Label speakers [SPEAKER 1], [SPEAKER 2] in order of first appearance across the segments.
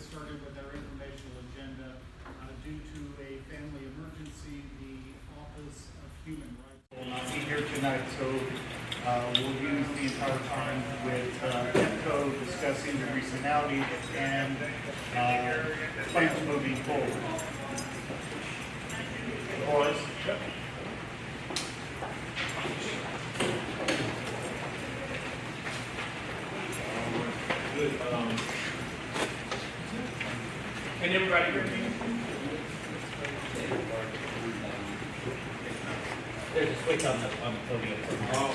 [SPEAKER 1] started with our informational agenda. Due to a family emergency, the Office of Human Rights will not be here tonight, so we'll use the entire time with EPCO discussing the recent outage and plans moving forward. Horace? Yep.
[SPEAKER 2] Good. Can everybody hear me? There's a switch on the podium. Oh,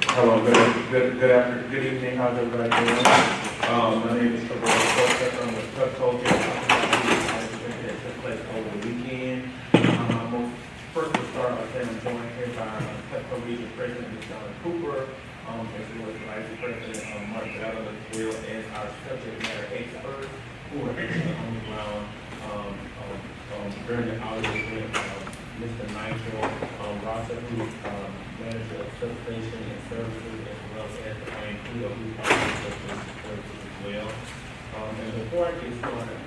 [SPEAKER 3] Hello, good evening. How's everybody doing? My name is Trevor. I'm with Cutco that took place over the weekend. First, we'll start by saying I'm joined here by Cutco Region President John Cooper, as well as Vice President Mark Ballard, as well as our subject matter experts who are actually on the ground during the outage with Mr. Nigel Rossa, who is manager of substation and services, as well as the ANC, who's substation services as well. And before I get started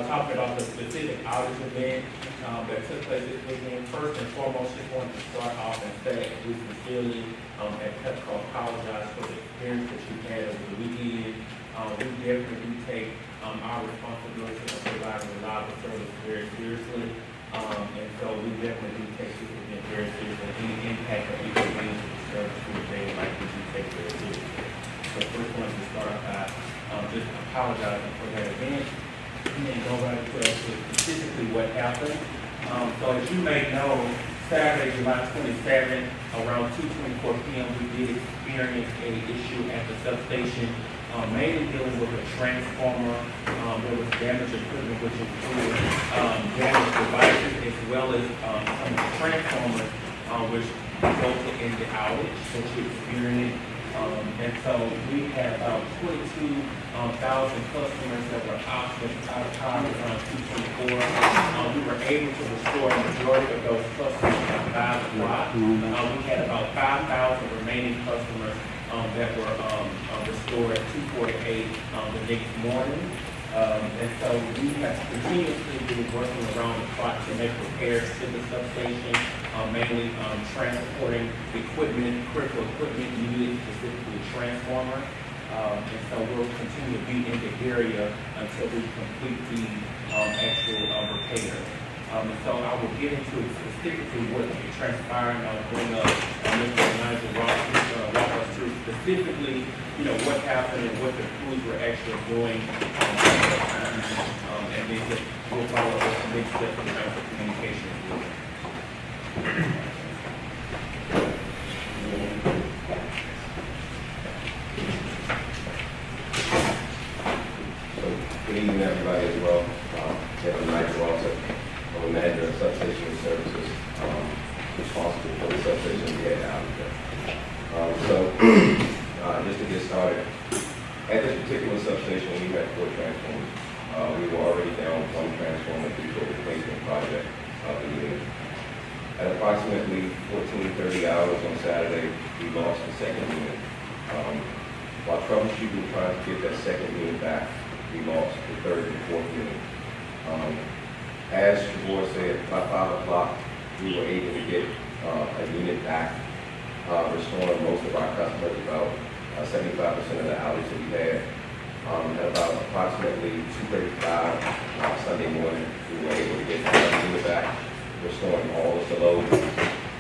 [SPEAKER 3] talking about the specific outage event, that took place this weekend, first and foremost, just wanted to start off and say we sincerely at Cutco apologize for the experience that you had over the weekend. We definitely do take our responsibility of providing reliable service very seriously. And so we definitely do take this event very seriously. Any impact or inconvenience to the service we would like we do take very seriously. So first I want to start off by just apologizing for that event and then go right to specifically what happened. So as you may know, Saturday, July 27th, around 2:24 p.m., we did experience an issue at the substation, mainly dealing with a transformer. There was damaged equipment, which included damaged devices, as well as some transformers, which resulted in the outage that you experienced. And so we had about 22,000 customers that were out of power around 224. We were able to restore the majority of those customers by 5 o'clock. We had about 5,000 remaining customers that were restored at 2:48 the next morning. And so we have continuously been working around the clock to make repairs to the substation, mainly transporting equipment, critical equipment needed, specifically transformer. And so we'll continue to be in the area until we complete the actual repair. And so I will get into specifically what transpired, and I'll bring up Mr. Nigel Ross to walk us through specifically, what happened and what the crews were actually doing. And then we'll follow up with the next step in terms of communication.
[SPEAKER 4] Good evening, everybody, as well. Kevin Nigel Ross, I'm a manager of substation services, responsible for the substation we had out there. Just to get started, at this particular substation, we had 4 transformers. We were already down 1 transformer due to a replacement project of the unit. At approximately 14:30 hours on Saturday, we lost the second unit. While troubleshooting, trying to get that second unit back, we lost the third and fourth unit. As Trevor said, by 5 o'clock, we were able to get a unit back, restoring most of our customers, about 75% of the outage that we had. At about approximately 2:35 Sunday morning, we were able to get the unit back, restoring all of the load.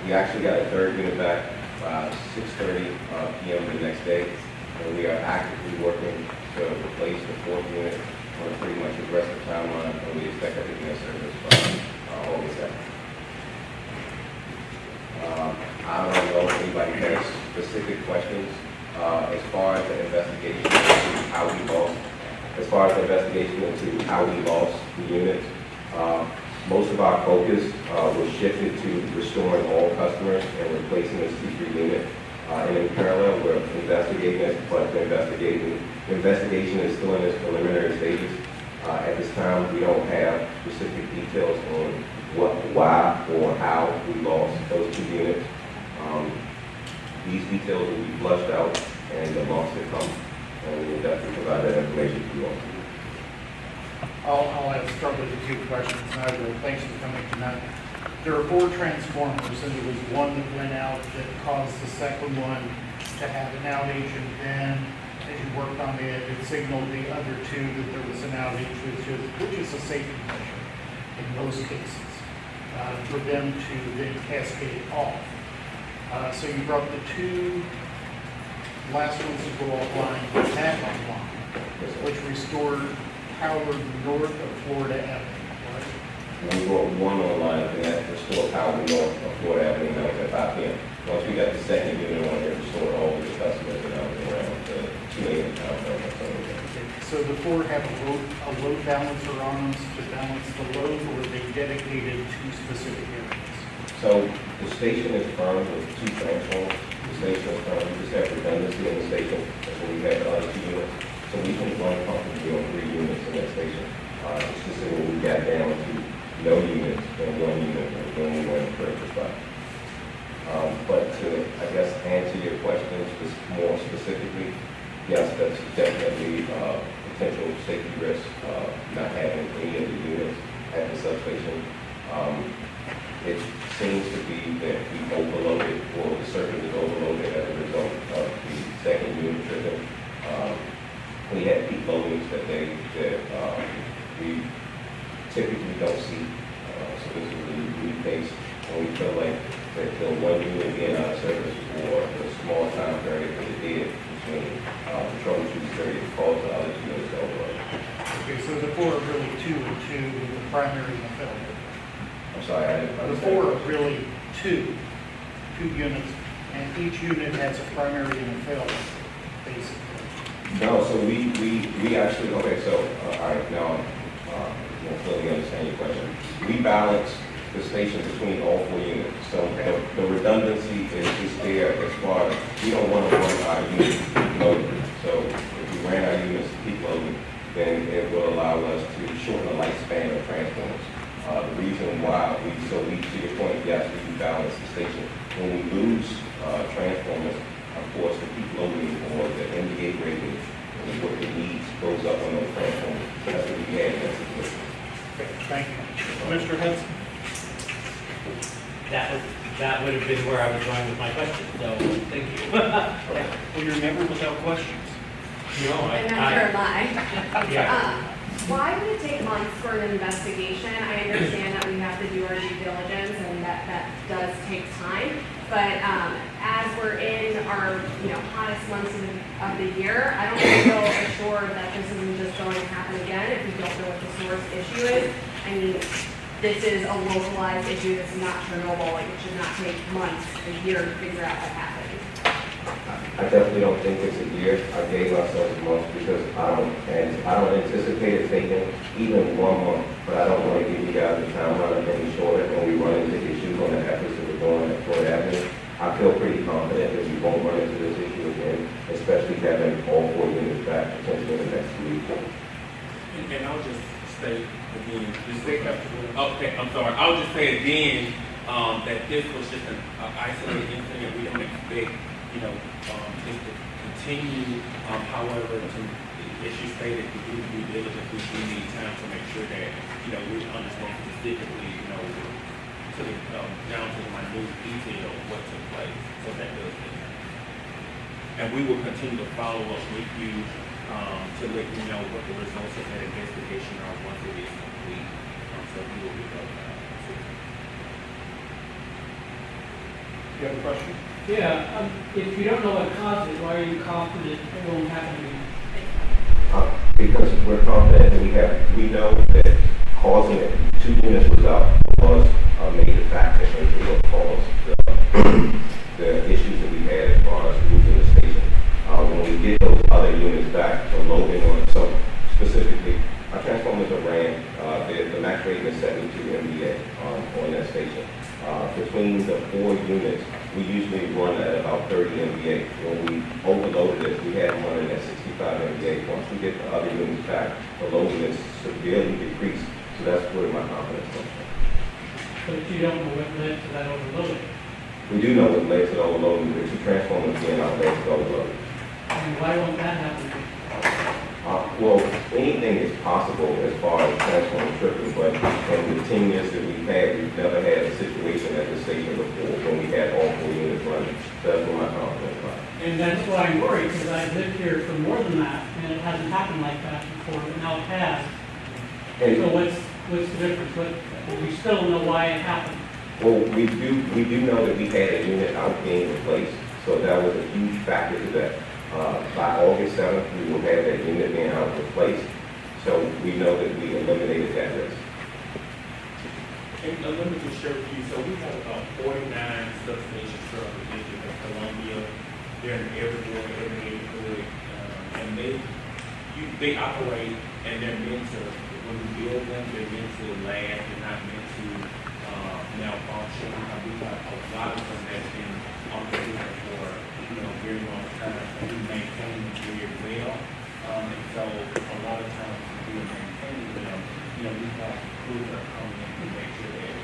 [SPEAKER 4] We actually got a third unit back by 6:30 p.m. the next day, and we are actively working to replace the fourth unit on a pretty much aggressive timeline, and we expect that to be in service by August 2nd. I don't know if anybody has specific questions as far as the investigation into how we lost. As far as the investigation into how we lost the unit, most of our focus was shifted to restoring all customers and replacing this T3 unit. And in parallel, we're investigating this, but the investigation is still in its preliminary stages. At this time, we don't have specific details on why or how we lost those 2 units. These details will be flushed out in the months to come, and we will definitely provide that information to you all.
[SPEAKER 1] I'll start with the 2 questions, and I will. Thanks for coming tonight. There are 4 transformers, and there was one that went out that caused the second one to have an outage, and then as you worked on it, it signaled the other 2 that there was an outage, which is a safety measure in most cases, for them to then cascade off. So you brought the 2 last ones to go offline, back online, which restored power north of Florida Avenue, right?
[SPEAKER 4] We brought one online, and that restored power north of Florida Avenue, and that was at 5 p.m. Once we got the second unit on, it restored all of the customers, and that was around 2 a.m.
[SPEAKER 1] So the 4 have a load balancer on them to balance the load, or are they dedicated to specific areas?
[SPEAKER 4] So the station is firm with 2 transformers. The station is firm. We just have redundancy in the station. That's what we have the other 2 units. So we can run comfortably on 3 units in that station. It's just that when we got down to no units and 1 unit, and then we went to critical spot. But to, I guess, answer your questions just more specifically, yes, that's definitely potential safety risk, not having any of the units at the substation. It seems to be that we overloaded, or the circuit was overloaded as a result of the second unit tripping. We had peak loadings that we typically don't see. So this is a unique case, and we feel like that the 1 unit being out of service for the small time period that it did between the troubleshooting period caused the other 2 units to overload.
[SPEAKER 1] Okay, so the 4 are really 2 and 2 with the primary and the failure.
[SPEAKER 4] I'm sorry, I didn't
[SPEAKER 1] The
[SPEAKER 4] understand.
[SPEAKER 1] 4 are really 2 units, and each unit has a primary and a failure, basically.
[SPEAKER 4] No, so we actually, okay, so, all right, now, I fully understand your question. We balance the station between all 4 units. So the redundancy is there as far as, we don't want to run our units peak loaded. So if we ran our units peak loaded, then it will allow us to shorten the lifespan of transformers. The reason why to your point, yes, we do balance the station. When we lose transformers, of course, the peak loading or the MVA rating, and what it needs goes up on those transformers. That's what we had in that situation.
[SPEAKER 1] Okay, thank you. Mr. Hudson?
[SPEAKER 2] That would have been where I was going with my question, so thank you.
[SPEAKER 1] Well, you're never without questions.
[SPEAKER 2] No,
[SPEAKER 5] And neither am I.
[SPEAKER 2] Yeah.
[SPEAKER 5] Why would it take months for an investigation? I understand that we have to do our due diligence and that does take time. But as we're in our hottest months of the year, I don't feel assured that this isn't just going to happen again if we don't know what the source issue is. I mean, this is a localized issue that's not Chernobyl. Like, it should not take months, a year to figure out what happened.
[SPEAKER 4] I definitely don't think it's a year. I gave ourselves a month because I don't anticipate it taking even 1 month, but I don't want to give you guys the timeline of any shorter when we run into issues on the efforts that we're doing at Florida Avenue. I feel pretty confident that we won't run into this issue again, especially having all 4 units back potentially in the next 2 weeks.
[SPEAKER 3] And I'll just state again,
[SPEAKER 1] Okay,
[SPEAKER 3] I'm sorry. I'll just say again that this was just an isolated incident. We don't expect, this to continue. However, as you stated, to do due diligence, we need time to make sure that we understand specifically, to the down to the minute detail of what took place. So that does take time. And we will continue to follow up with you to let you know what the results of that investigation are once it is complete. So we will be
[SPEAKER 1] you have a question?
[SPEAKER 6] Yeah, if you don't know what caused it, why are you confident it won't happen again?
[SPEAKER 4] Because we're confident that we know that causing it, 2 units was out was a major factor into what caused the issues that we had as far as losing the station. When we get those other units back, the loading on, so specifically, our transformers are ran, the max rating is 72 MVA on that station. Between the 4 units, we usually run at about 30 MVA. When we overloaded it, we had them running at 65 MVA. Once we we get the other units back, the loading is severely decreased. So that's where my confidence comes from.
[SPEAKER 6] But you don't know what led to that overloading.
[SPEAKER 4] We do know what led to the overloading, the two transformers being out led to the overload.
[SPEAKER 6] And why won't that happen?
[SPEAKER 4] Well, anything is possible as far as transformer tripping, but in the 10 years that we've had, we've never had a situation at the station before when we had all 4 units running. So that's where my confidence lies.
[SPEAKER 6] And that's why I'm worried, because I've lived here for more than that, and it hasn't happened like that before, but now it has.
[SPEAKER 4] And,
[SPEAKER 6] So what's the difference? We still don't know why it happened.
[SPEAKER 4] well, we do know that we had a unit out being replaced, so that was a huge factor to that. By August 7th, we will have that unit being out replaced, so we know that we eliminated that risk.
[SPEAKER 3] And let me just share with you, so we have about 49 substations throughout the district of Columbia. They're in everywhere, every neighborhood, and they operate, and they're meant to, when we build them, they're meant to last, they're not meant to malfunction. We have a lot of them that's been operating for a very long time, and we maintain them very well. And so a lot of times we are maintaining them, we have crews that are coming in to make sure that,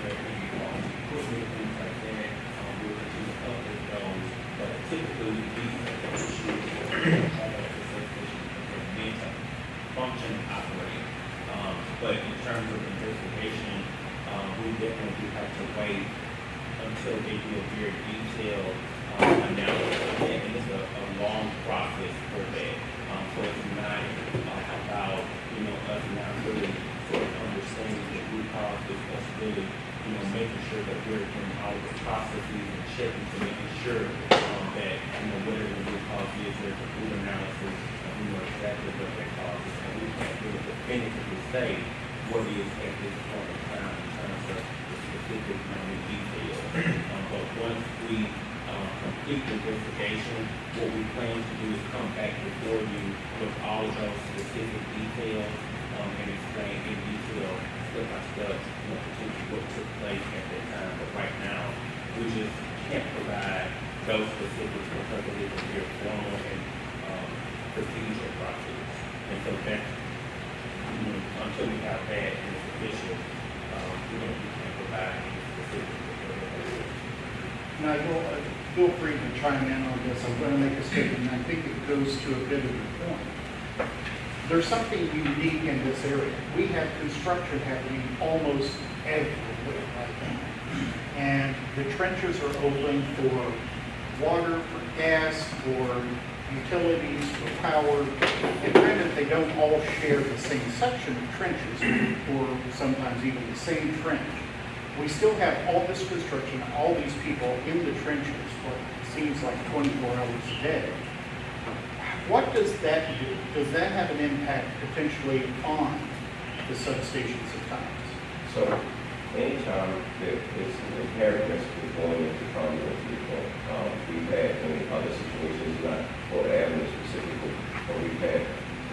[SPEAKER 3] they're in equipment, things like that. We'll continue to update those, but typically these are the issues that have a substation that they're meant to function and operate. But in terms of investigation, we definitely have to wait until they do a very detailed analysis of that, and it's a long process for that. So it's not about, us not really sort of understanding the root cause. It's us really, making sure that we're doing all of the processes and checking to making sure that, whatever the root cause is, there's a root analysis, and we know exactly what that cause is. And we can't really definitively say what it is at this point in time in terms of the specific detail. But once we complete the investigation, what we plan to do is come back before you with all of those specific details and explain in detail, step by step, potentially what took place at that time. But right now, we just can't provide those specifics because it is a very formal and procedural process. And so that's, until we have that and it's official, we can't provide any specifics.
[SPEAKER 1] Now, feel free to chime in on this. I'm going to make a statement, and I think it goes to a bit of your point. There's something unique in this area. We have construction happening almost everywhere right now. And the trenches are open for water, for gas, for utilities, for power. And granted, they don't all share the same section of trenches, or sometimes even the same trench. We still have all this construction, all these people in the trenches for it seems like 24 hours a day. What does that do? Does that have an impact potentially on the substations at times?
[SPEAKER 4] So anytime that it's an inherent risk of going into conduit, we've had in other situations, not Florida Avenue specifically, but we've had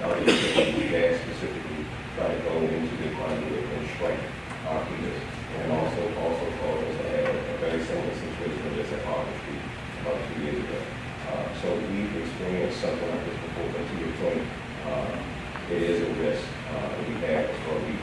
[SPEAKER 4] other situations, we've had specifically try to go into the conduit and strike our peers. And also caused us to have a very similar situation just at Harvard Street about 2 years ago. So we've experienced something like this before, but to your point, it is a risk. We have, so we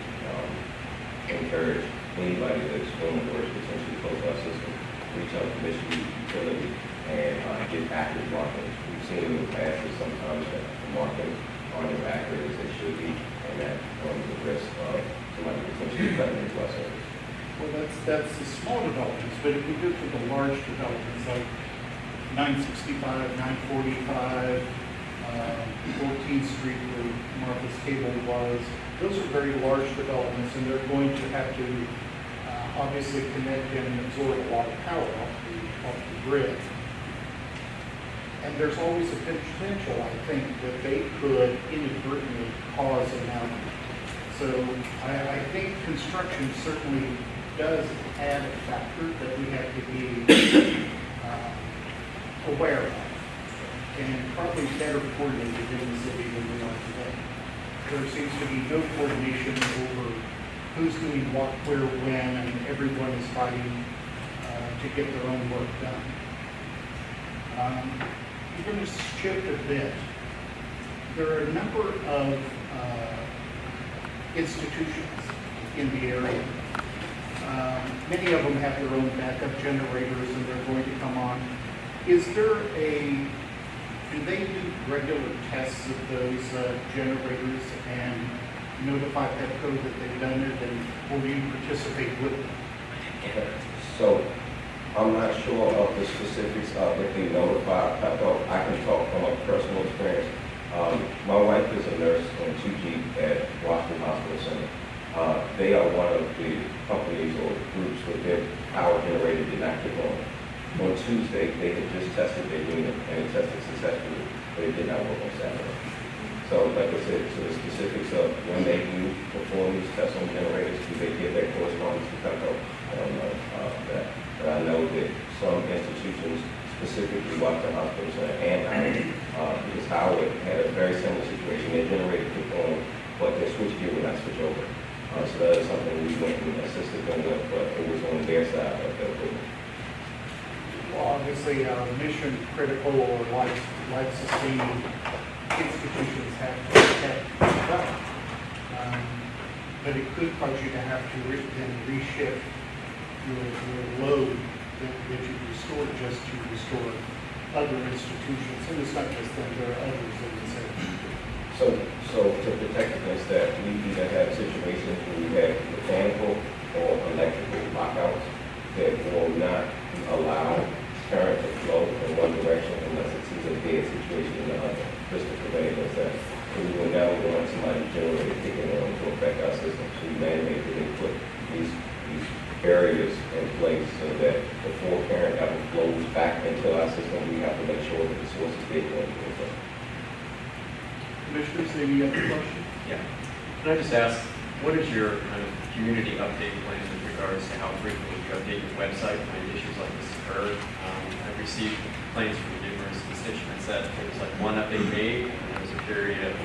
[SPEAKER 4] encourage anybody that's doing work potentially close to our system, reach out to Michigan Utility and get active markings. We've seen in the past that sometimes the markings aren't as accurate as they should be, and that runs the risk of somebody potentially cutting into our service.
[SPEAKER 1] Well, that's the small developments, but if you go to the large developments like 965, 945, 14th Street where Martha's Table was, those are very large developments, and they're going to have to obviously connect and absorb a lot of power off the grid. And there's always a potential, I think, that they could inadvertently cause an outage. So I think construction certainly does add a factor that we have to be aware of, and probably better coordinated in the city than we are today. There seems to be no coordination over who's doing what, where, when, and everyone is fighting to get their own work done. We're going to shift a bit. there are a number of institutions in the area. Many of them have their own backup generators and they're going to come on. Is there do they do regular tests of those generators and notify Petco that they've done it, and will you participate with them?
[SPEAKER 4] So I'm not sure of the specifics of if they notify Petco. I can talk from a personal experience. My wife is a nurse in 2G at Washington Hospital Center. They are one of the companies or groups with their power generator did not kick on. On Tuesday, they had just tested their unit and it tested successfully, but it did not work on Saturday. So like I said, so the specifics of when they do perform these tests on generators, do they give that correspondence to Petco? I don't know that. But I know that some institutions, specifically Washington Hospital Center and because Howard had a very similar situation. Their generator kicked on, but their switchgear would not switch over. So that is something we went and assisted them with, but it was on their side of the equipment.
[SPEAKER 1] Well, obviously, mission critical or life-sustaining institutions have to protect well. But it could cause you to have to then reshift your load that you restore just to restore other institutions. And it's not just them, there are others in the same.
[SPEAKER 4] So to protect against that, we either have situations where we have mechanical or electrical lockouts that will not allow current to flow in one direction unless it sees a dead situation in the other, just to prevent against that. So we will never want somebody generator kicking on to affect our system. So we mandated put these barriers in place so that before current ever flows back into our system, we have to make sure that the source is dead going to the system.
[SPEAKER 1] Commissioners, any other questions?
[SPEAKER 7] Yeah. Can I just ask, what is your kind of community update plan with regards to how frequently you update your website when issues like this occur? I've received complaints from numerous constituents that there was like one update made, and there was a period of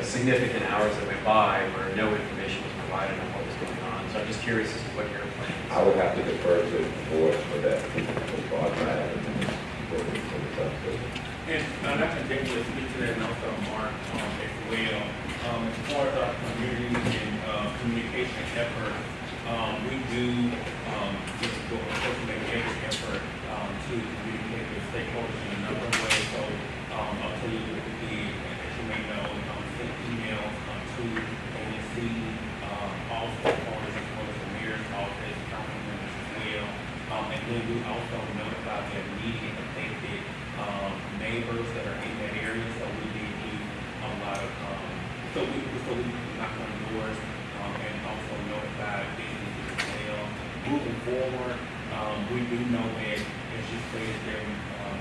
[SPEAKER 7] significant hours that went by where no information was provided on what was going on. So I'm just curious as to what your plan is.
[SPEAKER 4] I would have to defer to the board for that.
[SPEAKER 3] And I can definitely speak to that, and also Mark as well. As far as our community and communication effort, we do just go make every effort to communicate with stakeholders in a number of ways. So I'll tell you what we did, as you may know, sent emails to ANC, also partners as well as the mayor's office, council members as well. And then we also notified the immediate affected neighbors that are in that area. So we did do a lot of, so we knocked on doors and also notified businesses as well. Moving forward, we do know that, as you said, there are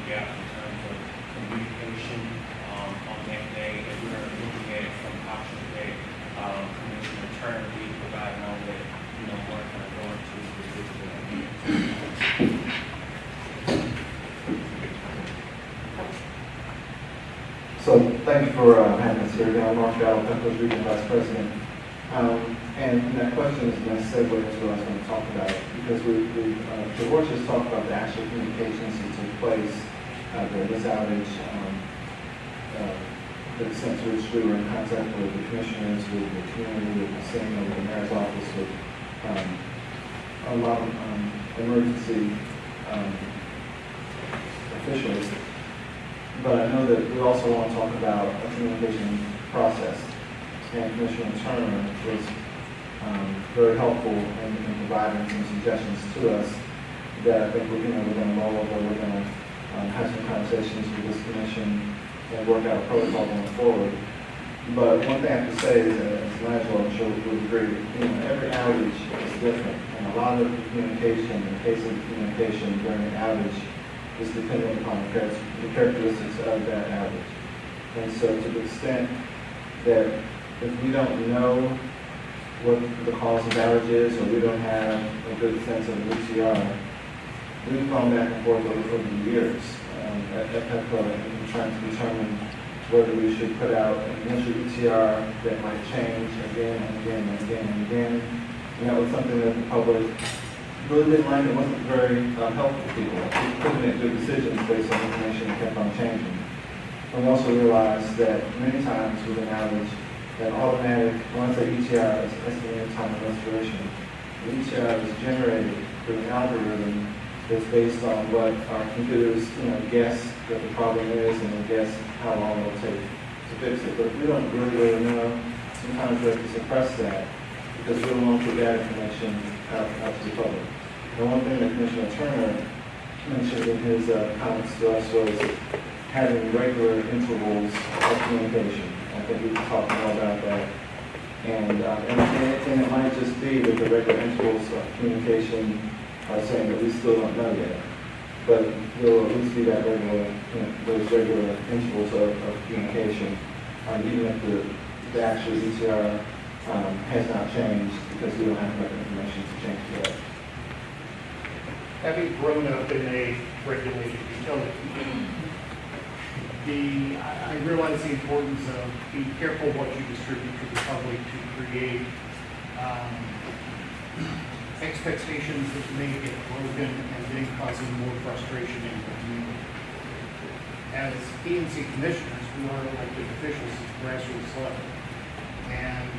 [SPEAKER 3] gaps in terms of communication on that day, and we're looking at some options that Commissioner Turner did provide on that, we're kind of going to specifically.
[SPEAKER 8] So thank you for having us here. Again, I'm Mark Gallup, Petco's Regional Vice President. And that question is going to segue into what I was going to talk about, because the board just talked about the actual communications that took place during this outage, the extent to which we were in contact with the commissioners, with the community, with the city, with the mayor's office, with a lot of emergency officials. But I know that we also want to talk about a communication process. And Commissioner Turner was very helpful in providing some suggestions to us that I think we're going to roll over. We're going to have some conversations with this commission and work out a protocol going forward. But one thing I have to say is, as Langelo, I'm sure would agree, every outage is different. And a lot of the communication, the case of communication during an outage, is dependent upon the characteristics of that outage. And so to the extent that if we don't know what the cause of outage is, or we don't have a good sense of the ECR, we've gone back and forth over the years at Petco in trying to determine whether we should put out an initial ECR that might change again and again and again and again. And that was something that the public really didn't like. It wasn't very helpful to people. We couldn't make good decisions based on information that kept on changing. And we also realized that many times with an outage, that automatic, when I say ETR, is estimated time of restoration. The ETR is generated through an algorithm that's based on what our computers, guess that the problem is and then guess how long it'll take to fix it. But if we don't really know, sometimes we have to suppress that because we don't want to put that information out to the public. The one thing that Commissioner Turner mentioned in his comments to us was having regular intervals of communication. I think we can talk more about that. And it might just be that the regular intervals of communication are saying that we still don't know yet. But there will at least be that regular, those regular intervals of communication, even if the actual ETR has not changed because we don't have enough information to change that.
[SPEAKER 1] Having grown up in a regulated utility, I realize the importance of being careful what you distribute to the public to create expectations that may get broken and then causing more frustration in the community. As ANC commissioners, we are elected officials at the grassroots level. And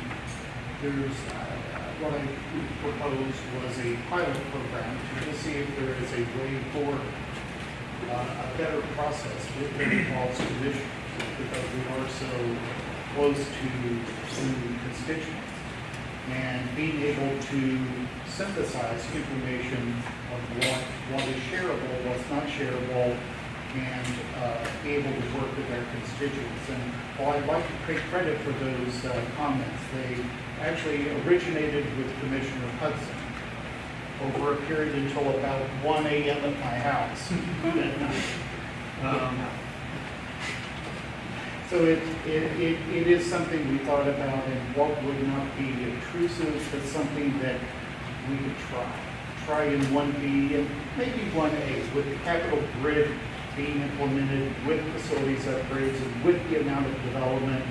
[SPEAKER 1] there's, what I proposed was a pilot program to just see if there is a way for a better process that involves commissioners, because we are so close to constituents. And being able to synthesize information of what is shareable, what's not shareable, and be able to work with our constituents. And while I'd like to take credit for those comments, they actually originated with Commissioner Hudson over a period until about 1 a.m. at my house that night. So it is something we thought about, and what would not be intrusive, but something that we could try in 1B and maybe 1A with the capital grid being implemented, with facilities upgrades, and with the amount of development.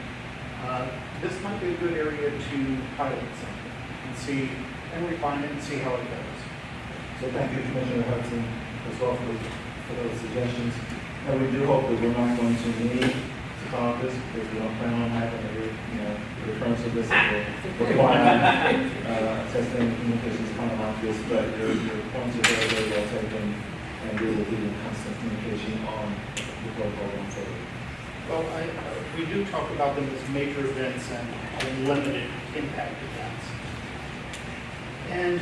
[SPEAKER 1] This might be a good area to pilot something and see and refine it and see how it goes.
[SPEAKER 8] So thank you, Commissioner Hudson, as well for those suggestions. And we do hope that we're not going to need to solve this, because we don't plan on having the recurrence of this will require testing communications kind of like this, but your points are very, very well taken, and we will be in constant communication on the protocol going forward.
[SPEAKER 1] Well, we do talk about them as major events and limited impact events. And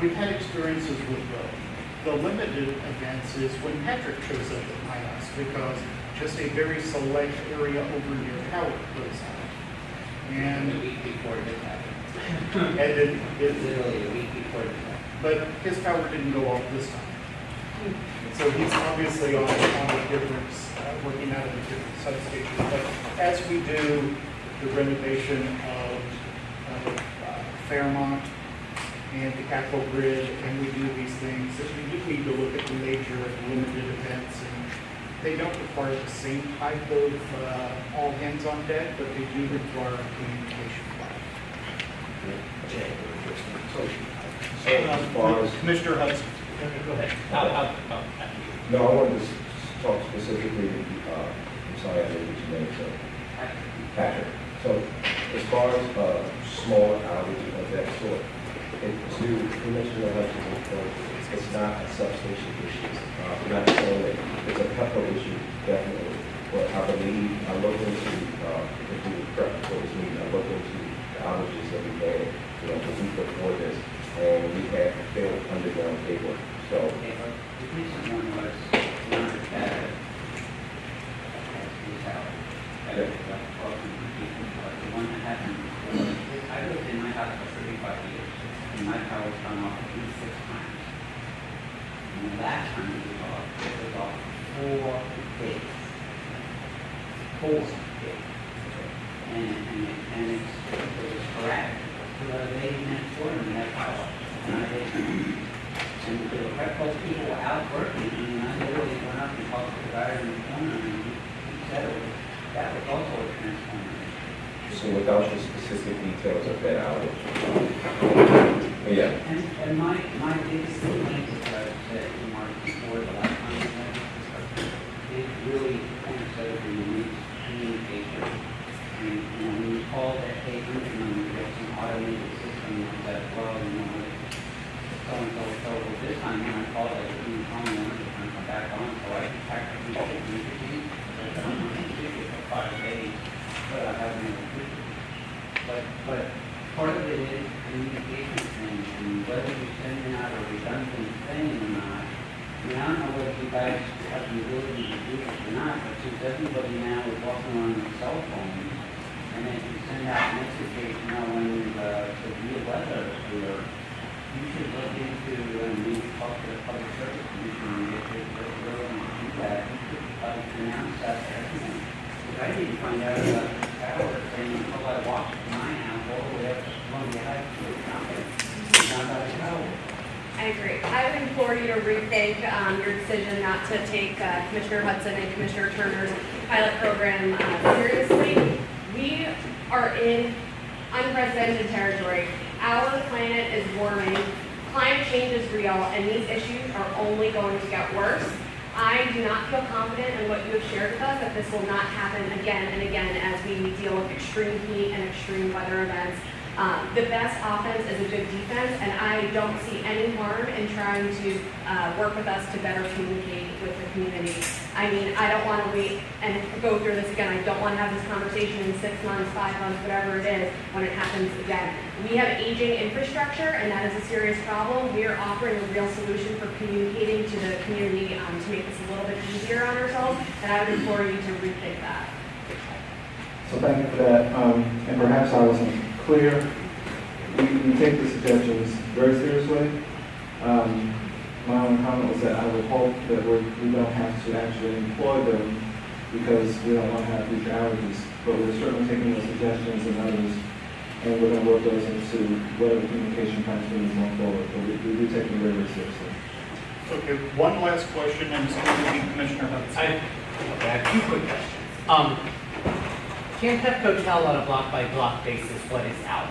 [SPEAKER 1] we've had experiences with both. The limited events is when Patrick shows up at my house, because just a very select area over near power goes out. And
[SPEAKER 2] A week before it happened.
[SPEAKER 1] and it
[SPEAKER 2] Literally a week before it happened.
[SPEAKER 1] but his power didn't go off this time. So he's obviously on a different, working out of a different substation. But as we do the renovation of Fairmont and the capital grid, and we do these things, we do need to look at the major and limited events. And they don't require the same type of all hands on deck, but they do require a communication plan.
[SPEAKER 4] So as far as,
[SPEAKER 1] Commissioner Hudson.
[SPEAKER 2] Go ahead.
[SPEAKER 4] no, I wanted to talk specifically, I'm sorry, I didn't get your name, so, Patrick. So as far as small outages of that sort, to Commissioner Hudson, it's not a substation issue. We're not saying that it's a couple issue, definitely. But I believe, I looked into, if we were prepped for this meeting, I looked into the outages that we had, the week before this, and we had failed underground cable. So,
[SPEAKER 9] The recent one was not bad. The one that happened before, I lived in my house for 35 years, and my power was gone off at least 6 times. And the last time it was off 4 days. 4 days. And it was sporadic. For the lady next door to me had power. And the those people were out working, and I literally went up and talked to the guy in the corner, and he said that was also a transformer.
[SPEAKER 4] so without the specific details of that outage, yeah.
[SPEAKER 9] And my biggest thing is that I said to Mark before the last time we had this discussion, it really points out the unique communication. And, when you call that, hey, you get some automated system that, well, so this time when I called, I didn't call me, I'm going to come back on, so I practically did communicate. I'm going to do it for 5 days, but I haven't been But part of it is communication thing, and whether you're sending out a redundant thing or not. I mean, I don't know whether you guys have the ability to do this or not, but since everybody now is walking around with cell phones, and then you send out messages, when the real weather is here, you should look into, and maybe talk to the Public Service Commission, if they're willing to do that, you should announce that to everyone. Because I didn't find out about the tower, and until I walked from my house all the way up to Columbia High School, not about the tower.
[SPEAKER 5] I agree. I would implore you to rethink your decision not to take Commissioner Hudson and Commissioner Turner's pilot program seriously. We are in unprecedented territory. Our planet is warming. Climate change is real, and these issues are only going to get worse. I do not feel confident in what you have shared with us that this will not happen again and again as we deal with extreme heat and extreme weather events. The best offense is a good defense, and I don't see any harm in trying to work with us to better communicate with the community. I mean, I don't want to wait and go through this again. I don't want to have this conversation in 6 months, 5 months, whatever it is, when it happens again. We have aging infrastructure, and that is a serious problem. We are offering a real solution for communicating to the community to make this a little bit easier on ourselves, and I would implore you to rethink that.
[SPEAKER 8] So thank you for that. And perhaps I wasn't clear. We take the suggestions very seriously. My only comment was that I would hope that we don't have to actually employ them because we don't want to have future outages. But we're certainly taking those suggestions and others, and we're going to work those into whatever communication plans we need going forward. But we do take them very, very seriously.
[SPEAKER 1] Okay, one last question, and it's going to be Commissioner Hudson.
[SPEAKER 2] I have 2 quick questions. Can Pepco tell on a block-by-block basis what is out?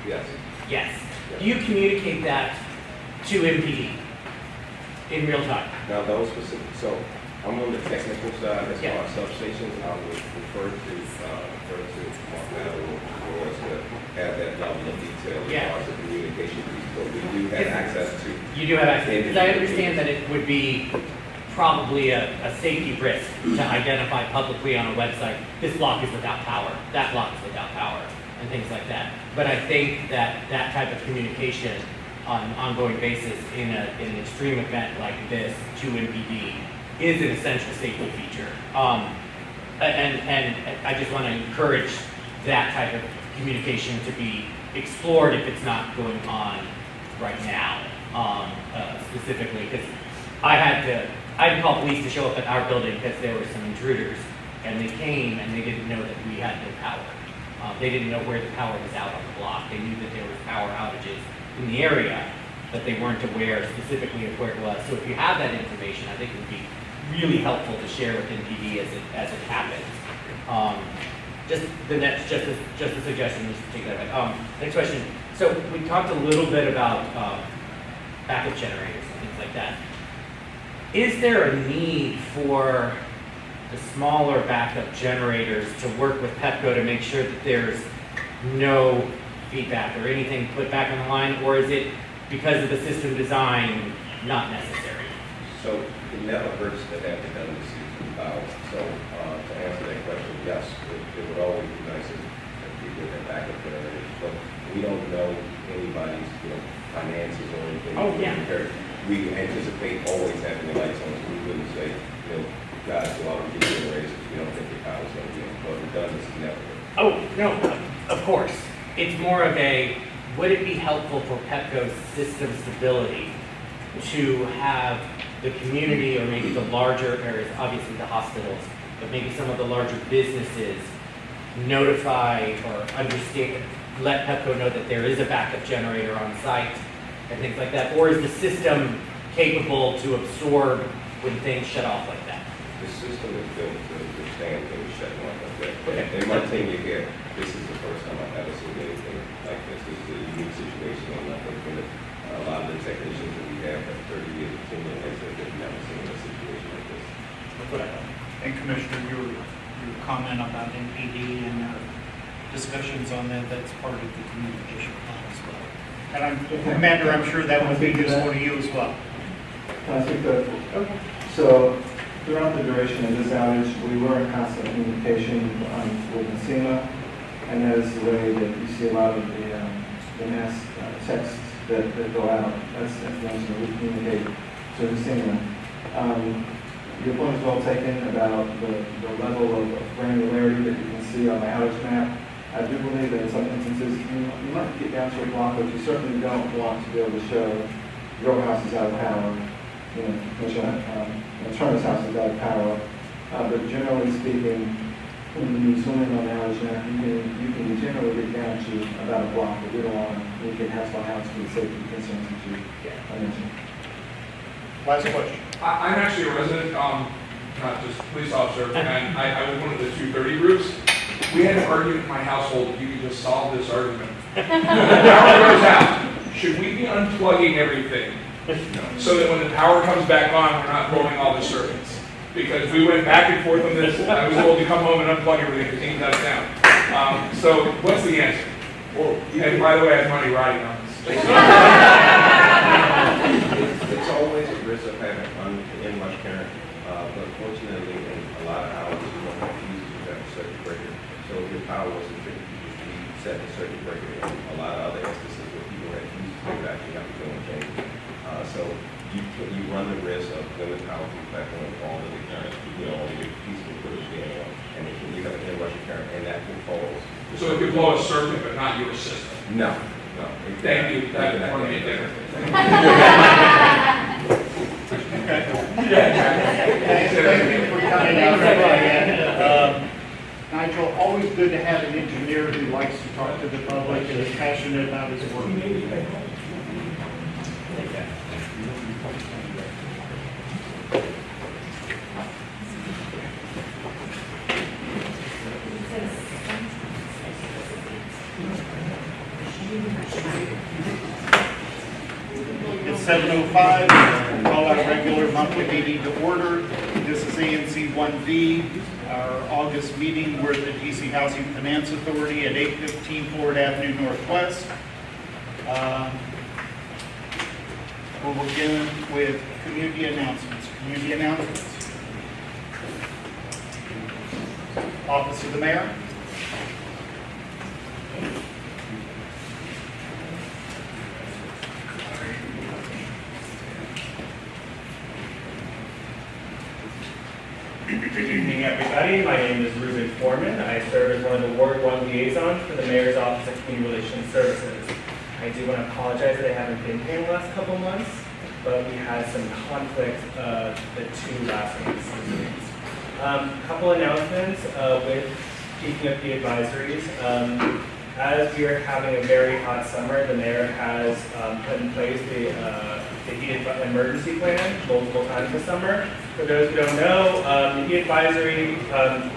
[SPEAKER 4] Yes.
[SPEAKER 2] Yes. Do you communicate that to MPD in real time?
[SPEAKER 4] Now, those specific, so I'm on the technical side as
[SPEAKER 2] Yeah.
[SPEAKER 4] far as substations. I would refer to Mark Maddow for us to have that level of detail as
[SPEAKER 2] Yeah.
[SPEAKER 4] far as the communication piece, but we do have access to.
[SPEAKER 2] You do have access, because I understand that it would be probably a safety risk to identify publicly on a website, this block is without power, that block is without power, and things like that. But I think that that type of communication on an ongoing basis in an extreme event like this to MPD is an essential safety feature. And I just want to encourage that type of communication to be explored if it's not going on right now, specifically, because I had to call police to show up at our building because there were some intruders, and they came and they didn't know that we had no power. They didn't know where the power was out on the block. They knew that there was power outages in the area, but they weren't aware specifically of where it was. So if you have that information, I think it would be really helpful to share with NPD as it happens. Just a suggestion, just take that back. Next question. So we talked a little bit about backup generators and things like that. Is there a need for the smaller backup generators to work with Pepco to make sure that there's no feedback or anything put back on the line, or is it because of the system design not necessary?
[SPEAKER 4] So it never hurts to have redundancy. So to answer that question, yes, it would always be nice if people had backup generators, but we don't know anybody's finances or anything.
[SPEAKER 2] Oh, yeah.
[SPEAKER 4] We anticipate always having the lights on, so we wouldn't say, guys, go out and get generators if we don't think the power's going to be on. But redundancy never hurts.
[SPEAKER 2] Oh, no, of course. It's more of a, would it be helpful for Pepco's system stability to have the community or maybe the larger areas, obviously the hospitals, but maybe some of the larger businesses notify or understand, let Pepco know that there is a backup generator on site and things like that? Or is the system capable to absorb when things shut off like that?
[SPEAKER 4] The system is built to withstand things shutting off like that.
[SPEAKER 2] Okay.
[SPEAKER 4] And my team here, this is the first time I've ever seen anything like this. This is a unique situation, and I think that a lot of the technicians that we have 30 years of tenure, like I said, they've never seen a situation like this.
[SPEAKER 2] That's what I thought.
[SPEAKER 1] And Commissioner, your comment about NPD and discussions on that, that's part of the communication plan as well. And Commander, I'm sure that would be useful to you as well.
[SPEAKER 8] Can I speak to that? Okay. So throughout the duration of this outage, we were in constant communication with NCEMA, and that is the way that you see a lot of the mass texts that go out. That's information that we communicate to NCEMA. Your point is well taken about the level of granularity that you can see on the outage map. I do believe that in some instances, you might get down to a block, but you certainly don't want to be able to show your house is out of power, Turner's house is out of power. But generally speaking, when you zoom in on the outage map, you can generally get down to about a block, but we don't want to make it house by house for the safety concerns that you mentioned.
[SPEAKER 1] Last question.
[SPEAKER 10] I'm actually a resident, not just a police officer, and I was one of the 230 groups. We had an argument in my household. You could just solve this argument. When the power goes out, should we be unplugging everything so that when the power comes back on, we're not blowing all the circuits? Because we went back and forth on this. I was told to come home and unplug everything because things got down. So what's the answer? And by the way, I have money riding on this.
[SPEAKER 4] It's always a risk of having in-rush current, but fortunately, in a lot of houses, you don't have fuses, you have a circuit breaker. So if your power was to trip, you just reset the circuit breaker. In a lot of other instances where people have fuses, they would actually have to go and change it. So you run the risk of when the power comes back on, all of the current, only your piece will put it down, and if you have an in-rush current, and that can cause.
[SPEAKER 10] So it could blow a circuit, but not your system.
[SPEAKER 4] No.
[SPEAKER 10] Thank you. That would be different.
[SPEAKER 1] Thank you for coming out. Nigel, always good to have an engineer who likes to talk to the public and is passionate about his work. It's 7:05, call our regular monthly meeting to order. This is ANC 1V, our August meeting. We're at the DC Housing Finance Authority at 815 Ford Avenue Northwest. We'll begin with community announcements. Community announcements. Office of the Mayor.
[SPEAKER 11] Good evening, everybody. My name is Ruben Foreman. I serve as one of the Ward 1 liaisons for the Mayor's Office of Community Relations Services. I do want to apologize that I haven't been here in the last couple months, but we had some conflict the 2 last weeks. Couple announcements with speaking of the advisories. As we are having a very hot summer, the Mayor has put in place the heated emergency plan multiple times this summer. For those who don't know, the heat advisory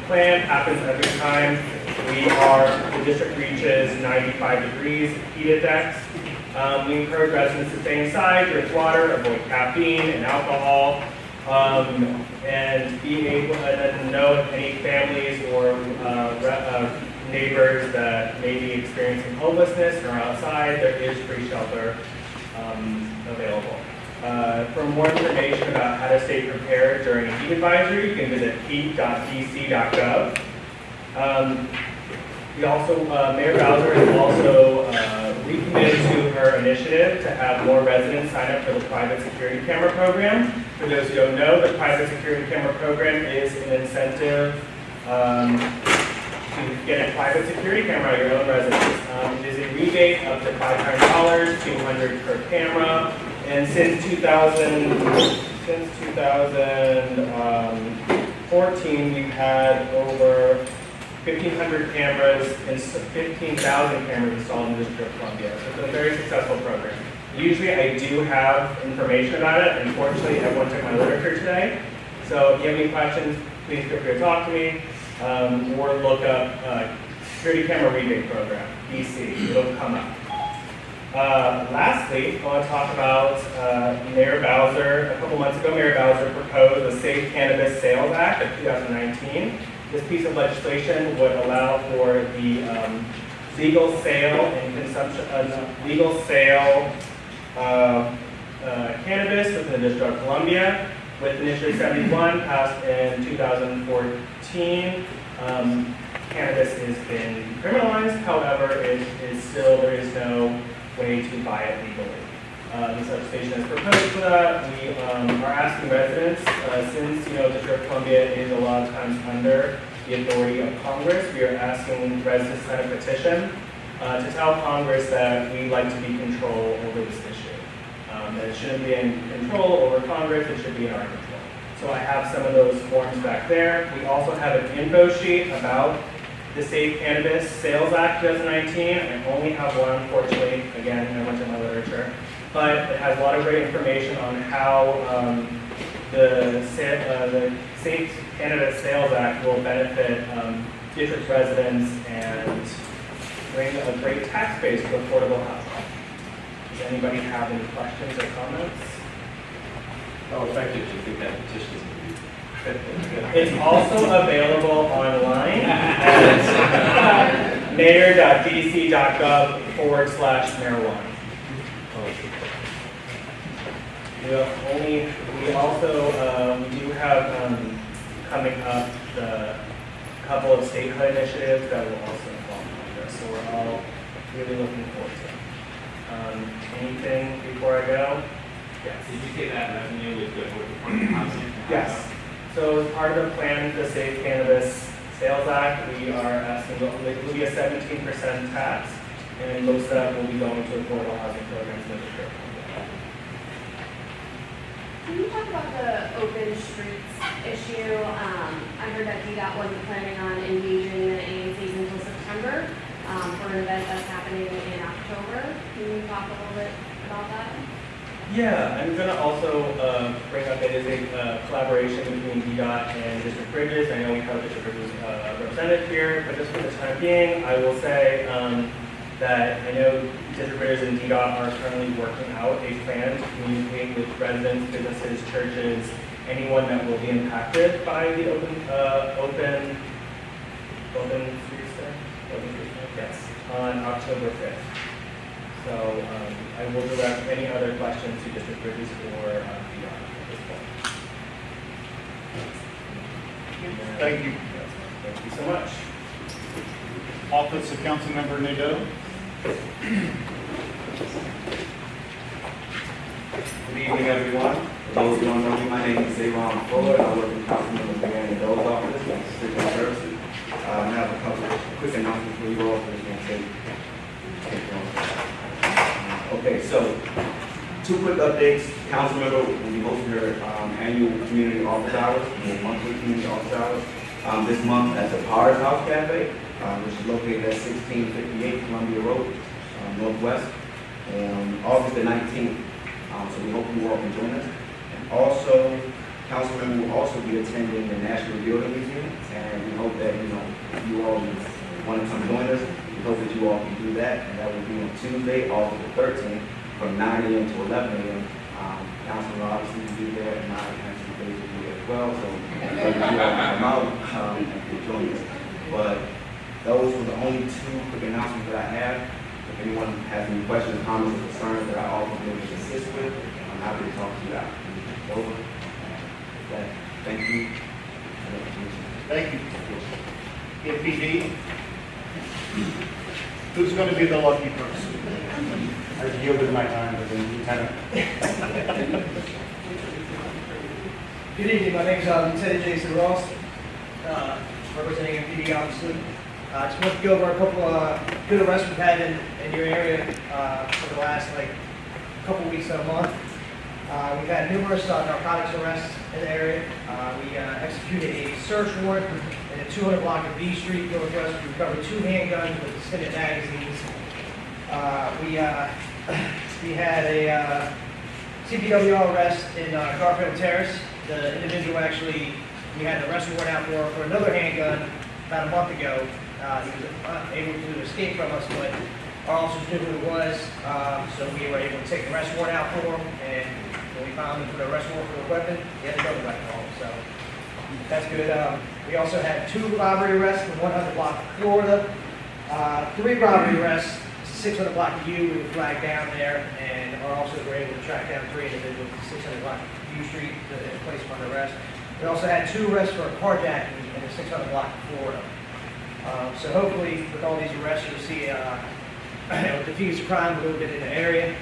[SPEAKER 11] plan happens every time the district reaches 95 degrees heat index. We encourage residents to stay inside, drink water, avoid caffeine and alcohol, and be able to know if any families or neighbors that may be experiencing homelessness or outside, there is free shelter available. For more information about how to stay prepared during a heat advisory, you can visit heat.dc.gov. Mayor Bowser is also recommitted to her initiative to have more residents sign up for the private security camera program. For those who don't know, the private security camera program is an incentive to get a private security camera at your own residence. It is a rebate up to $500, $200 per camera. And since 2014, we've had over 1,500 cameras and 15,000 cameras installed in the District of Columbia. So it's a very successful program. Usually I do have information about it. Unfortunately, everyone took my literature today. So if you have any questions, please feel free to talk to me or look up Security Camera Rebate Program, DC. It'll come up. Lastly, I want to talk about Mayor Bowser. A couple months ago, Mayor Bowser proposed the Safe Cannabis Sales Act of 2019. This piece of legislation would allow for the legal sale and consumption, cannabis within the District of Columbia. With Initiative 71 passed in 2014, cannabis has been criminalized. However, there is no way to buy it legally. This legislation is proposed for that. We are asking residents, since District of Columbia is a lot of times under the authority of Congress, we are asking residents to sign a petition to tell Congress that we'd like to be in control over this issue. That it shouldn't be in control over Congress, it should be in our control. So I have some of those forms back there. We also have an info sheet about the Safe Cannabis Sales Act 2019. I only have one, unfortunately. Again, I went to my literature. But it has a lot of great information on how the Safe Cannabis Sales Act will benefit district residents and bring a great tax base to affordable housing. Does anybody have any questions or comments?
[SPEAKER 7] How effective do you think that petition is going to be?
[SPEAKER 11] It's also available online at mayor.dc.gov/marijuana. We do have coming up the couple of statehood initiatives that will also involve Congress, so we're all really looking forward to it. Anything before I go? Yes.
[SPEAKER 2] Did you say that revenue is good for the housing?
[SPEAKER 11] Yes. So as part of the plan, the Safe Cannabis Sales Act, we are asking, it will be a 17% tax, and most of that will be going to affordable housing programs in the district.
[SPEAKER 5] Can you talk about the open streets issue? I heard that DDOT wasn't planning on engaging the ANCs until September for an event that's happening in October. Can you talk a little bit about that?
[SPEAKER 11] Yeah, I'm going to also bring up that it is a collaboration between DDOT and District Bridges. I know we have District Bridges represented here, but just for the time being, I will say that I know District Bridges and DDOT are currently working out a plan to communicate with residents, businesses, churches, anyone that will be impacted by the open streets there? Yes, on October 5th. So I will direct any other questions to District Bridges or DDOT at this point.
[SPEAKER 1] Thank you.
[SPEAKER 11] Thank you so much.
[SPEAKER 1] Office of Councilmember Nadeau.
[SPEAKER 12] Good evening, everyone. For those who don't know me, my name is Aaron Fuller. I work in Councilmember Mayor Nadeau's office, District of Services. I have a couple of quick announcements for you all. Okay, so 2 quick updates. Councilmember will be hosting her annual community office hours, monthly community office hours. This month at the Powers House Cafe, which is located at 1658 Columbia Road, Northwest, on August the 19th. So we hope you all can join us. And also, Councilmember will also be attending the National Building Museum, and we hope that you all want to come join us. We hope that you all can do that, and that will be on Tuesday, August the 13th, from 9 a.m. to 11 a.m. Councilman obviously will be there, and I actually will be there as well, so you all come out and join us. But those were the only 2 quick announcements that I have. If anyone has any questions, comments, or concerns that I also be able to assist with, I'm happy to talk to you out. Over. Thank you.
[SPEAKER 1] Thank you. NPD. Who's going to be the lucky person?
[SPEAKER 13] I've yielded my time to the lieutenant.
[SPEAKER 14] Good evening, my name is Lieutenant Jason Ross, representing MPD obviously. I just want to go over a couple good arrests we've had in your area for the last couple weeks to a month. We've had numerous narcotics arrests in the area. We executed a search warrant in the 200 block of B Street, Northwest. We recovered 2 handguns with extended magazines. We had a CPWR arrest in Garfield Terrace. The individual actually, we had an arrest warrant out for another handgun about a month ago. He was able to escape from us, but our officers knew who it was, so we were able to take the arrest warrant out for him, and when we found him for the arrest warrant for the weapon, he had a gun back home, so that's good. We also had 2 robbery arrests from 100 block of Florida, 3 robbery arrests, 600 block of U, we were flagged down there, and our officers were able to track down 3 individuals at 600 block of U Street and place them under arrest. We also had 2 arrests for a carjacking in the 600 block of Florida. So hopefully, with all these arrests, you'll see, diffuse crime a little bit in the area.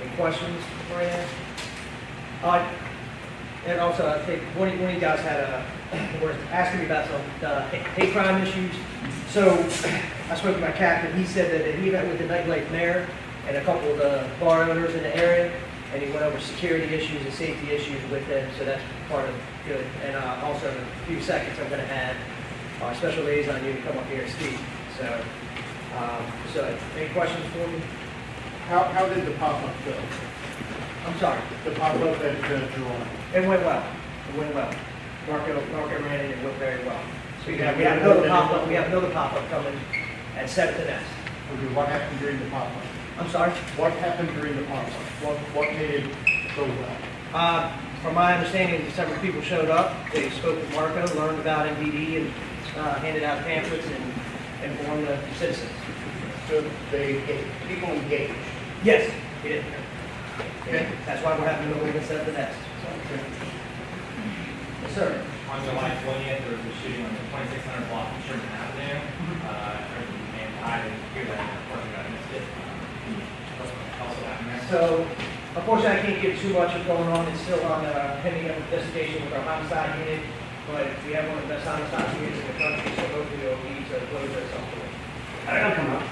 [SPEAKER 14] Any questions before I ask? And also, I think one of you guys were asking me about some hate crime issues. So I spoke to my captain. He said that he met with the nightlife mayor and a couple of the bar owners in the area, and he went over security issues and safety issues with them. So that's part of good. And also, in a few seconds, I'm going to have our special liaison you to come up here and speak. So, any questions for me?
[SPEAKER 1] How did the pop-up go?
[SPEAKER 14] I'm sorry.
[SPEAKER 1] The pop-up that you're on?
[SPEAKER 14] It went well. It went well. Marco ran it and went very well. So we have another pop-up. We have another pop-up coming at 7th and S.
[SPEAKER 1] Okay, what happened during the pop-up?
[SPEAKER 14] I'm sorry?
[SPEAKER 1] What happened during the pop-up? What made it go well?
[SPEAKER 14] From my understanding, several people showed up. They spoke with Marco, learned about MDD, and handed out pamphlets and informed the citizens.
[SPEAKER 1] So people engaged?
[SPEAKER 14] Yes, we did. Okay. That's why we're having another one at 7th and S. Yes, sir.
[SPEAKER 2] On July 20th, there was a shooting on the 2600 block of Sherman Avenue. And I didn't hear that, unfortunately, I missed it. Also happened there.
[SPEAKER 14] So, unfortunately, I can't give too much of going on. It's still on pending investigation with our homicide unit, but we have one of the best homicide units in the country, so hopefully it'll lead to closure at some point.
[SPEAKER 13] I don't come up.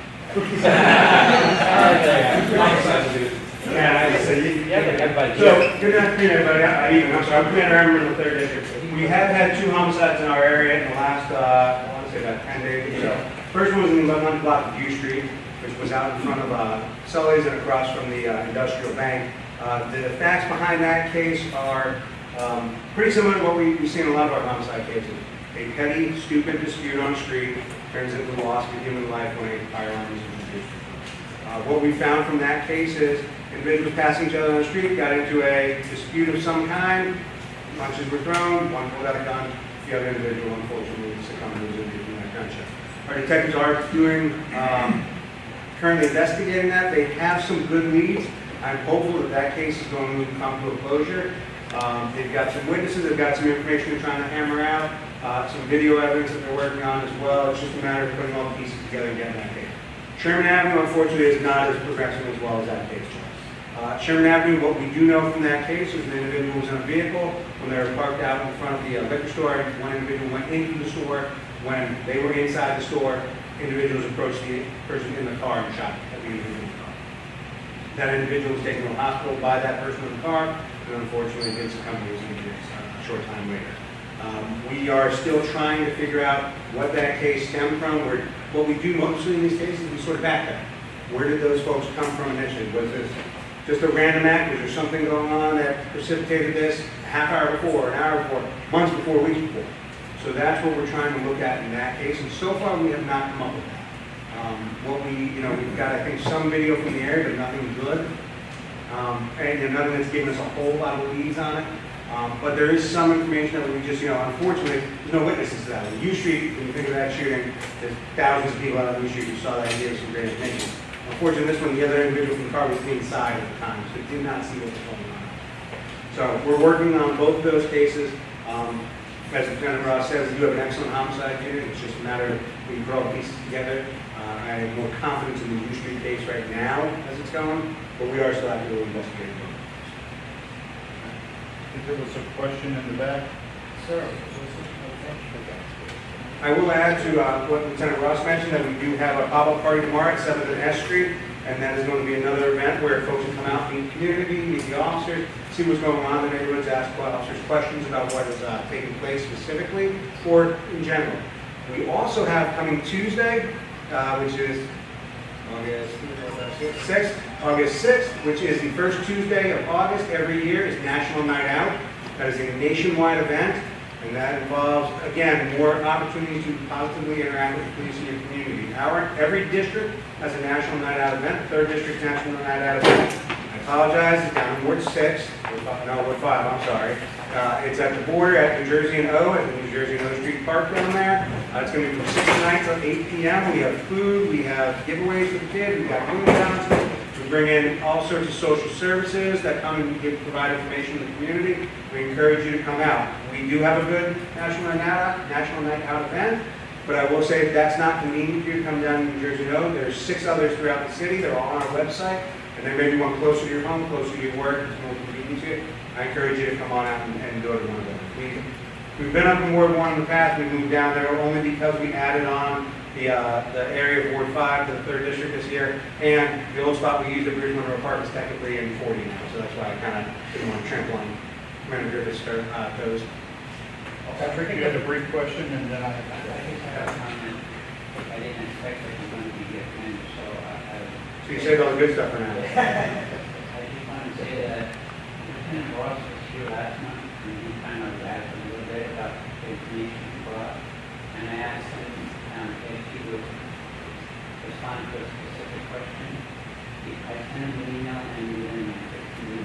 [SPEAKER 2] Yeah, so everybody.
[SPEAKER 13] So, good afternoon, everybody. I'm Commander Emmer in the 3rd District. We have had 2 homicides in our area in the last, I want to say about 10 days or so. First one was in the 11th block of U Street, which was out in front of Sully's and across from the industrial bank. The facts behind that case are pretty similar to what we see in a lot of our homicide cases. A petty, stupid dispute on the street turns into the loss of a human life when a firearm is introduced. What we found from that case is individuals passing each other on the street got into a dispute of some kind, punches were thrown, one pulled out a gun, the other individual unfortunately succumbed to his injuries in that gunshot. Our detectives are currently investigating that. They have some good leads. I'm hopeful that that case is going to come to a closure. They've got some witnesses, they've got some information they're trying to hammer out, some video evidence that they're working on as well. It's just a matter of putting all the pieces together and getting that case. Sherman Avenue, unfortunately, is not as progressive as well as that case was. Sherman Avenue, what we do know from that case is the individual was in a vehicle when they were parked out in front of the liquor store. One individual went into the store. When they were inside the store, individuals approached the person in the car and shot at the individual's car. That individual was taken to the hospital by that person in the car, and unfortunately did succumb to his injuries a short time later. We are still trying to figure out what that case stemmed from. What we do mostly in these cases, we sort of back that. Where did those folks come from initially? Was this just a random act? Was there something going on that precipitated this a half hour before, an hour before, months before, weeks before? So that's what we're trying to look at in that case, and so far we have not come up with that. We've got, I think, some video from the area, but nothing good. And nothing that's given us a whole lot of leads on it. But there is some information that we just, unfortunately, there's no witnesses to that. On U Street, when you think of that shooting, there's thousands of people out on U Street who saw that and gave us some great information. Unfortunately, this one, the other individual from the car was inside at the time, so did not see what was going on. So we're working on both of those cases. As Lieutenant Ross says, you have an excellent homicide unit. It's just a matter of we can put all the pieces together. I have more confidence in the U Street case right now as it's going, but we are still actively investigating.
[SPEAKER 1] There was a question in the back.
[SPEAKER 14] Sir.
[SPEAKER 13] I will add to what Lieutenant Ross mentioned, that we do have a pop-up party tomorrow at 7th and S Street, and that is going to be another event where folks can come out, meet the community, meet the officers, see what's going on in the neighborhoods, ask officers questions about what is taking place specifically or in general. We also have coming Tuesday, which is August 6th, which is the first Tuesday of August every year, is National Night Out. That is a nationwide event. And that involves, again, more opportunities to positively interact with the police in your community. Every district has a National Night Out event, the 3rd District National Night Out event. I apologize, it's down in Ward 6, Ward 5, I'm sorry. It's at the border at New Jersey and O, at the New Jersey and O Street Park down there. It's going to be from 6 tonight till 8 p.m. We have food, we have giveaways for the kids, we've got balloon announcements. We bring in all sorts of social services that come and provide information to the community. We encourage you to come out. We do have a good National Night Out event, but I will say if that's not convenient for you to come down to New Jersey and O, there's 6 others throughout the city. They're all on our website, and there may be one closer to your home, closer to your work, it's more convenient to you. I encourage you to come on out and go to one of them. We've been up in Ward 1 in the past. We moved down there only because we added on the area of Ward 5 to the 3rd District this year, and the old spot we used at Bridge Monroe Park is technically in 40 now, so that's why I kind of didn't want to trample on Commander Griffith's toes.
[SPEAKER 1] Patrick, you had a brief question, and then
[SPEAKER 9] I just have a comment. I didn't expect that you're going to be here, and so
[SPEAKER 13] So you saved all the good stuff for now.
[SPEAKER 9] I just want to say that Lieutenant Ross was here last month, and he kind of asked a little bit about the information for us, and I asked him if he would respond to a specific question. I sent him an email, and he didn't answer.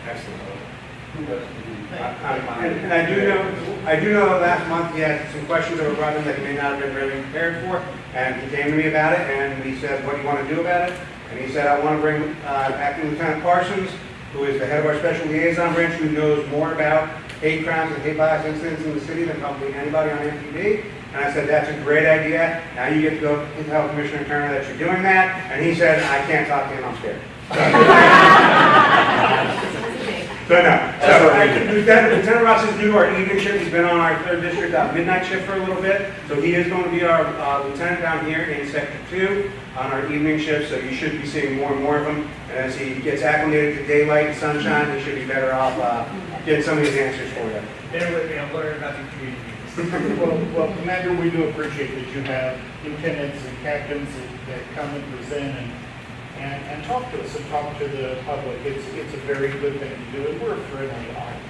[SPEAKER 13] Excellent.
[SPEAKER 9] Who goes to him?
[SPEAKER 13] And I do know that last month he had some questions that were brought in that he may not have been really prepared for, and he came to me about it, and we said, what do you want to do about it? And he said, I want to bring Acting Lieutenant Parsons, who is the head of our Special Liaison Branch, who knows more about hate crimes and hate bias incidents in the city than probably anybody on MPD. And I said, that's a great idea. Now you get to go tell Commissioner Turner that you're doing that. And he said, I can't talk to him, I'm scared. So no. So Lieutenant Ross is new to our evening shift. He's been on our 3rd District midnight shift for a little bit. So he is going to be our lieutenant down here in Sector 2 on our evening shift. So you should be seeing more and more of him. And as he gets acclimated to daylight and sunshine, he should be better off getting some of these answers for you.
[SPEAKER 14] Bear with me, I'm learning about the community.
[SPEAKER 1] well, Commander, we do appreciate that you have lieutenants and captains that come and present and talk to us and talk to the public. It's a very good thing to do, and we're a friendly audience.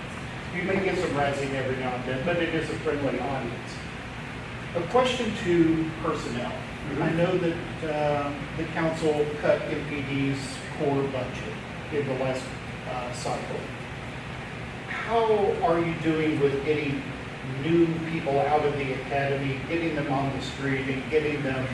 [SPEAKER 1] You may get some razzing every now and then, but it is a friendly audience. A question to personnel. I know that the council cut MPD's core budget in the last cycle. How are you doing with getting new people out of the academy, getting them on the street, and getting them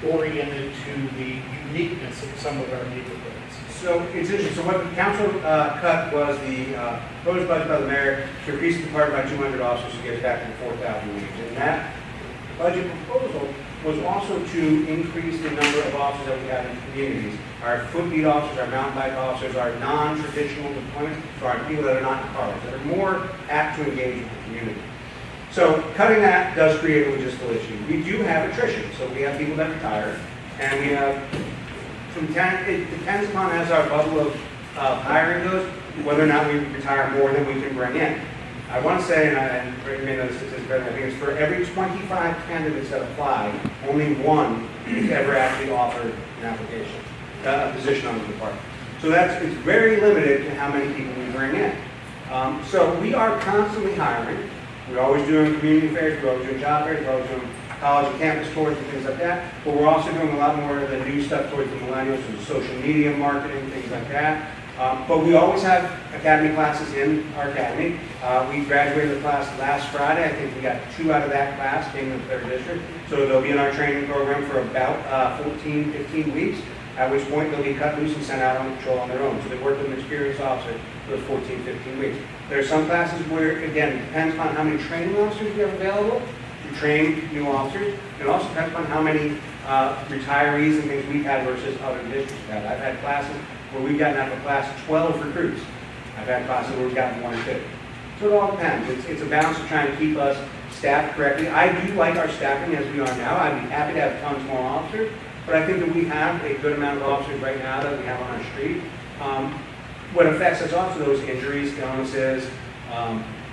[SPEAKER 1] oriented to the uniqueness of some of our neighborhoods?
[SPEAKER 13] So it's interesting. So what the council cut was the proposed budget by the mayor to increase the department by 200 officers to get us back to the 4,000 range. And that budget proposal was also to increase the number of officers that we have in communities. Our footbeat officers, our mountain bike officers, our non-traditional deployments, so our people that are not in cars, that are more apt to engage with the community. So cutting that does create a logistical issue. We do have attrition, so we have people that retire, and we have it depends upon as our bubble of hiring goes, whether or not we retire more than we can bring in. I want to say, and Rick may know this statistic better, I think it's for every 25 candidates that apply, only one is ever actually offered an application, a position on the department. So it's very limited to how many people we bring in. So we are constantly hiring. We're always doing community fairs, we're always doing job fairs, we're always doing college and campus tours and things like that. But we're also doing a lot more of the new stuff towards the millennials, and social media marketing, things like that. But we always have academy classes in our academy. We graduated the class last Friday. I think we got 2 out of that class came to the 3rd District. So they'll be in our training program for about 14, 15 weeks, at which point they'll be cut loose and sent out on patrol on their own. So they work with an experienced officer for those 14, 15 weeks. There are some classes where, again, it depends on how many training officers we have available to train new officers. It also depends on how many retirees and things we've had versus other districts have had. I've had classes where we've gotten out of a class 12 recruits. I've had classes where we've gotten 1 or 2. So it all depends. It's a balance of trying to keep us staffed correctly. I do like our staffing as we are now. I'd be happy to have tons more officers, but I think that we have a good amount of officers right now that we have on our street. What affects us also, those injuries, illnesses,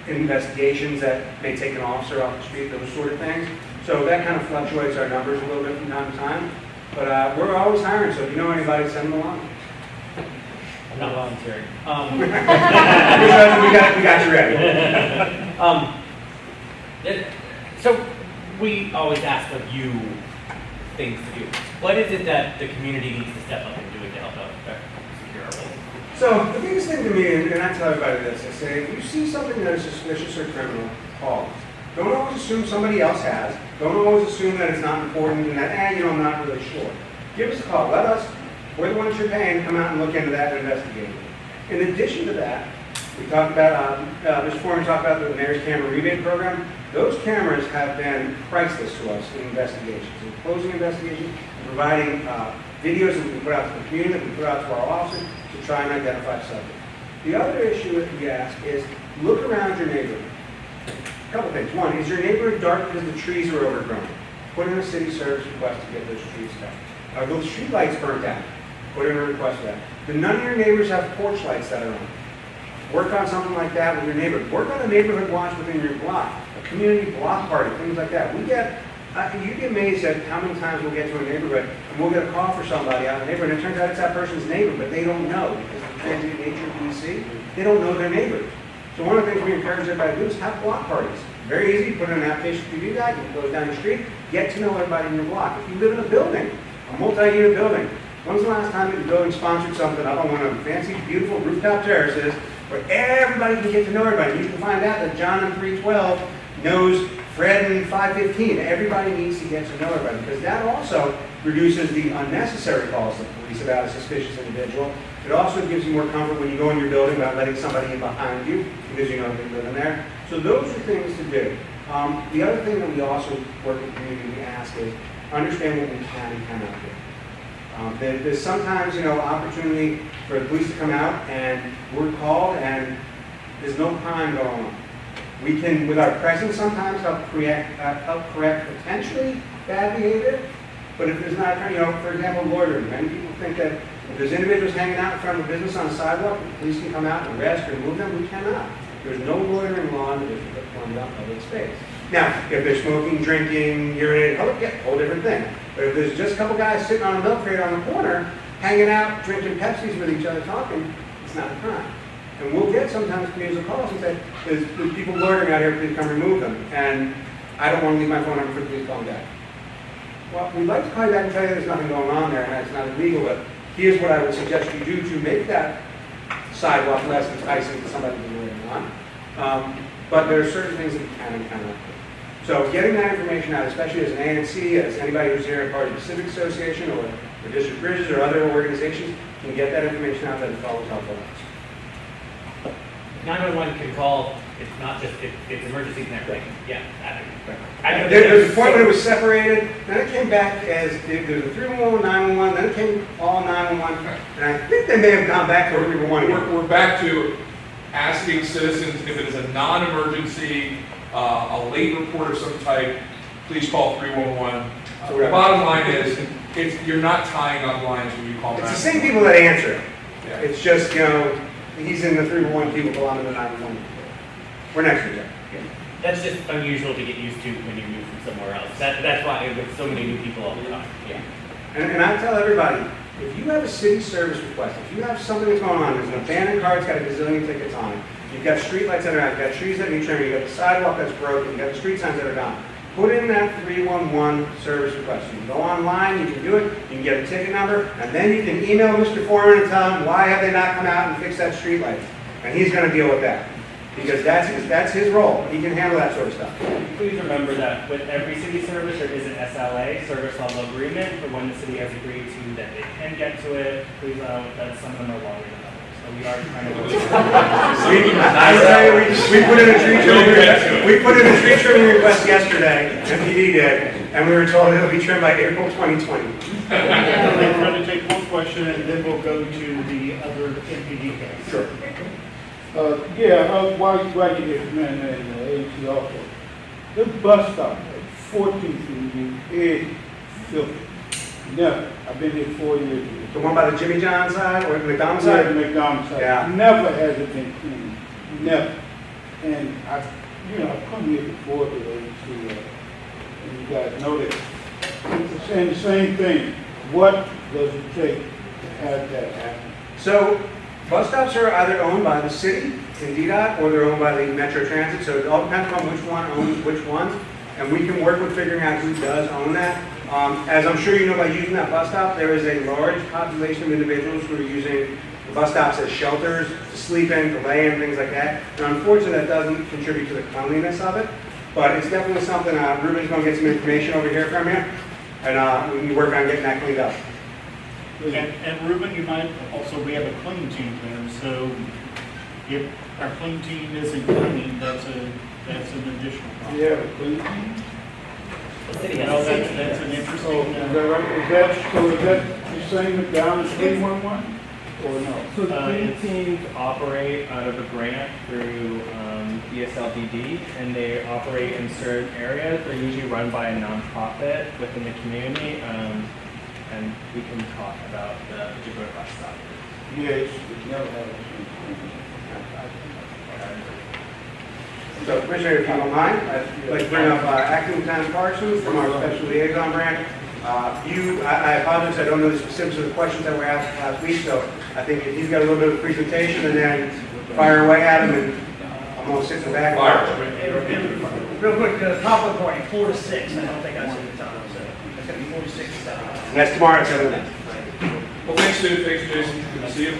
[SPEAKER 13] investigations that may take an officer off the street, those sort of things. So that kind of fluctuates our numbers a little bit from time to time. But we're always hiring, so if you know anybody, send them along.
[SPEAKER 2] I'm not volunteering.
[SPEAKER 13] We got you ready.
[SPEAKER 2] So we always ask of you things to do. What is it that the community needs to step up and do to help out secure our buildings?
[SPEAKER 13] So the biggest thing to me, and I tell everybody this, I say, if you see something that is suspicious or criminal, call us. Don't always assume somebody else has. Don't always assume that it's not important and that, I'm not really sure. Give us a call. Let us, we're the ones you're paying, come out and look into that and investigate it. In addition to that, we talked about, Mr. Foreman talked about the mayor's camera rebate program. Those cameras have been priceless to us in investigations, in closing investigations, in providing videos that we can put out to the community, that we put out to our officers to try and identify subjects. The other issue that we ask is look around your neighborhood. A couple things. One, is your neighborhood dark because the trees are overgrown? Put in a city service request to get those trees cut. Are those street lights burnt out? Put in a request for that. Do none of your neighbors have porch lights that are on? Work on something like that with your neighbor. Work on a neighborhood watch within your block, a community block party, things like that. You'd get amazed at how many times we'll get to a neighborhood and we'll get a call for somebody out in the neighborhood and it turns out it's that person's neighbor, but they don't know because of the transient nature of DC. They don't know their neighbors. So one of the things we encourage everybody to do is have block parties. Very easy, put in an application to do that. You can go down the street, get to know everybody in your block. If you live in a building, a multi-unit building, when's the last time that the building sponsored something up on one of the fancy, beautiful rooftop terraces where everybody can get to know everybody? You can find out that John in 312 knows Fred in 515. Everybody needs to get to know everybody because that also reduces the unnecessary calls to the police about a suspicious individual. It also gives you more comfort when you go in your building about letting somebody in behind you because you know they live in there. So those are things to do. The other thing that we also work with the community, we ask is understand what we can and cannot do. There's sometimes, opportunity for the police to come out and we're called and there's no crime going on. We can, with our presence sometimes, help correct potentially bad behavior, but if there's not, for example, loitering. Many people think that if there's individuals hanging out in front of a business on a sidewalk, the police can come out and arrest or remove them. We cannot. There's no loitering law in the district of Columbia on public space. Now, if they're smoking, drinking, urinating, whole different thing. But if there's just a couple guys sitting on a milk crate on the corner, hanging out, drinking Pepsis with each other, talking, it's not a crime. And we'll get sometimes communities will call us and say, there's people loitering out here, please come remove them. And I don't want to leave my phone number for the police calling back. Well, we'd like to call you back and tell you there's nothing going on there and that's not illegal, but here's what I would suggest you do to make that sidewalk less enticing to somebody to be loitering on. But there are certain things that you can and cannot do. So getting that information out, especially as an ANC, as anybody who's here a part of the Civic Association or District Bridges or other organizations, can get that information out that is always helpful to us.
[SPEAKER 2] 911 can call, it's not just, it's emergencies and everything. Yeah.
[SPEAKER 13] There's a point when it was separated, then it came back as, there was a 311, 911, then it came all 911, and I think they may have gone back to where we were wanting.
[SPEAKER 10] We're back to asking citizens if it is a non-emergency, a late report of some type, please call 311. The bottom line is, you're not tying up lines when you call back.
[SPEAKER 13] It's the same people that answer.
[SPEAKER 10] Yeah.
[SPEAKER 13] It's just, he's in the 311 cubicle, I'm in the 911. We're next to each other.
[SPEAKER 2] That's just unusual to get used to when you move from somewhere else. That's why with so many new people all the time. Yeah.
[SPEAKER 13] And I tell everybody, if you have a city service request, if you have something that's going on, there's an abandoned car, it's got a gazillion tickets on it, you've got street lights that are out, you've got trees that need trimming, you've got the sidewalk that's broken, you've got the street signs that are gone, put in that 311 service request. You can go online, you can do it, you can get a ticket number, and then you can email Mr. Foreman and tell him why have they not come out and fixed that street light. And he's going to deal with that. Because that's his role. He can handle that sort of stuff.
[SPEAKER 11] Please remember that with every city service, there is an SLA, service level agreement, for when the city has agreed to that they can get to it. Please note that some of them are longer than others. So we are trying to work.
[SPEAKER 13] We put in a tree trimming request. We put in a tree trimming request yesterday, MPD did, and we were told it'll be trimmed by April 2020.
[SPEAKER 1] I'm going to take one question and then we'll go to the other MPD case.
[SPEAKER 13] Sure.
[SPEAKER 15] While you're here, man, and ANC also, the bus stop at 14th Street is filthy. Never. I've been here 4 years.
[SPEAKER 13] The one by the Jimmy John side or the McDonald's side?
[SPEAKER 15] Yeah, the McDonald's side.
[SPEAKER 13] Yeah.
[SPEAKER 15] Never has it been clean. Never. And I've come here before to ANC, and you guys know that. It's saying the same thing. What does it take to have that happen?
[SPEAKER 13] So, Bus stops are either owned by the city, in DDOT, or they're owned by the Metro Transit, so it all depends on which one owns which ones, and we can work with figuring out who does own that. As I'm sure you know, by using that bus stop, there is a large population of individuals who are using the bus stops as shelters, to sleep in, to lay in, things like that. And unfortunately, that doesn't contribute to the cleanliness of it, but it's definitely something, Ruben's gonna get some information over here from you, and we can work on getting that cleaned up.
[SPEAKER 1] And Ruben, you might also, we have a clean team there, so if our clean team isn't cleaning, that's an additional problem.
[SPEAKER 15] Yeah, clean team?
[SPEAKER 1] Well, that's an interesting.
[SPEAKER 15] Oh, is that right? Is that the same down as 311? Or no?
[SPEAKER 11] So the clean teams operate out of a grant through ESLDD, and they operate in certain areas. They're usually run by a nonprofit within the community, and we can talk about the particular bus stop.
[SPEAKER 15] Yes.
[SPEAKER 13] So Commissioner, if you don't mind, I'd like to bring up Acting Lieutenant Parsons from our Special Liaison Branch. I apologize, I don't know the specifics of the questions that were asked last week, so I think if he's got a little bit of a presentation and then fire away at him, and I'm going to sit in the back.
[SPEAKER 14] Real quick, top of the point, 4 to 6, I don't think I said the time, so it's going to be 4 to 6.
[SPEAKER 13] And that's tomorrow at 7 a.m.
[SPEAKER 10] Well, thanks, Stu. Thanks, Jason. Good to see you.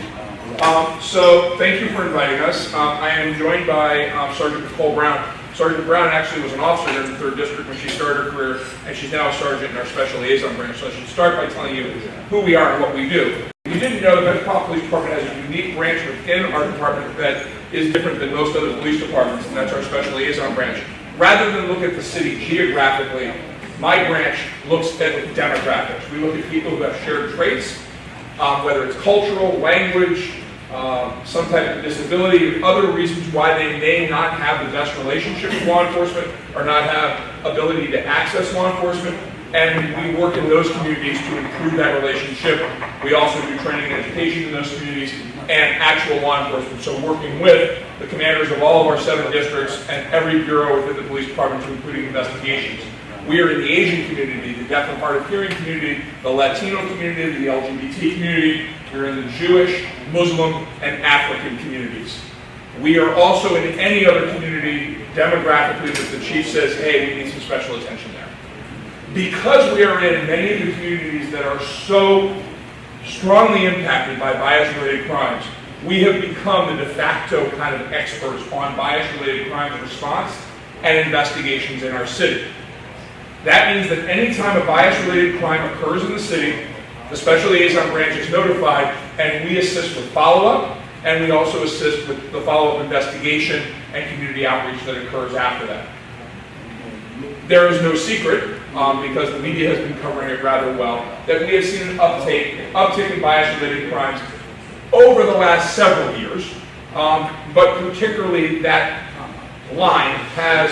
[SPEAKER 10] So thank you for inviting us. I am joined by Sergeant Nicole Brown. Sergeant Brown actually was an officer in the 3rd District when she started her career, and she's now a sergeant in our Special Liaison Branch. So I should start by telling you who we are and what we do. You didn't know the Metropolitan Police Department has a unique branch within our department that is different than most other police departments, and that's our Special Liaison Branch. Rather than look at the city geographically, my branch looks at demographics. We look at people who have shared traits, whether it's cultural, language, some type of disability, or other reasons why they may not have the best relationship with law enforcement or not have ability to access law enforcement. And we work in those communities to improve that relationship. We also do training and education in those communities and actual law enforcement. So working with the commanders of all of our 7 districts and every bureau within the police department to including investigations. We are in the Asian community, the deaf and hard of hearing community, the Latino community, the LGBT community. We're in the Jewish, Muslim, and African communities. We are also in any other community demographically that the chief says, hey, we need some special attention there. Because we are in many of the communities that are so strongly impacted by bias-related crimes, we have become the de facto kind of experts on bias-related crimes response and investigations in our city. That means that any time a bias-related crime occurs in the city, the Special Liaison Branch is notified, and we assist with follow-up, and we also assist with the follow-up investigation and community outreach that occurs after that. There is no secret, because the media has been covering it rather well, that we have seen an uptick in bias-related crimes over the last several years, but particularly that line has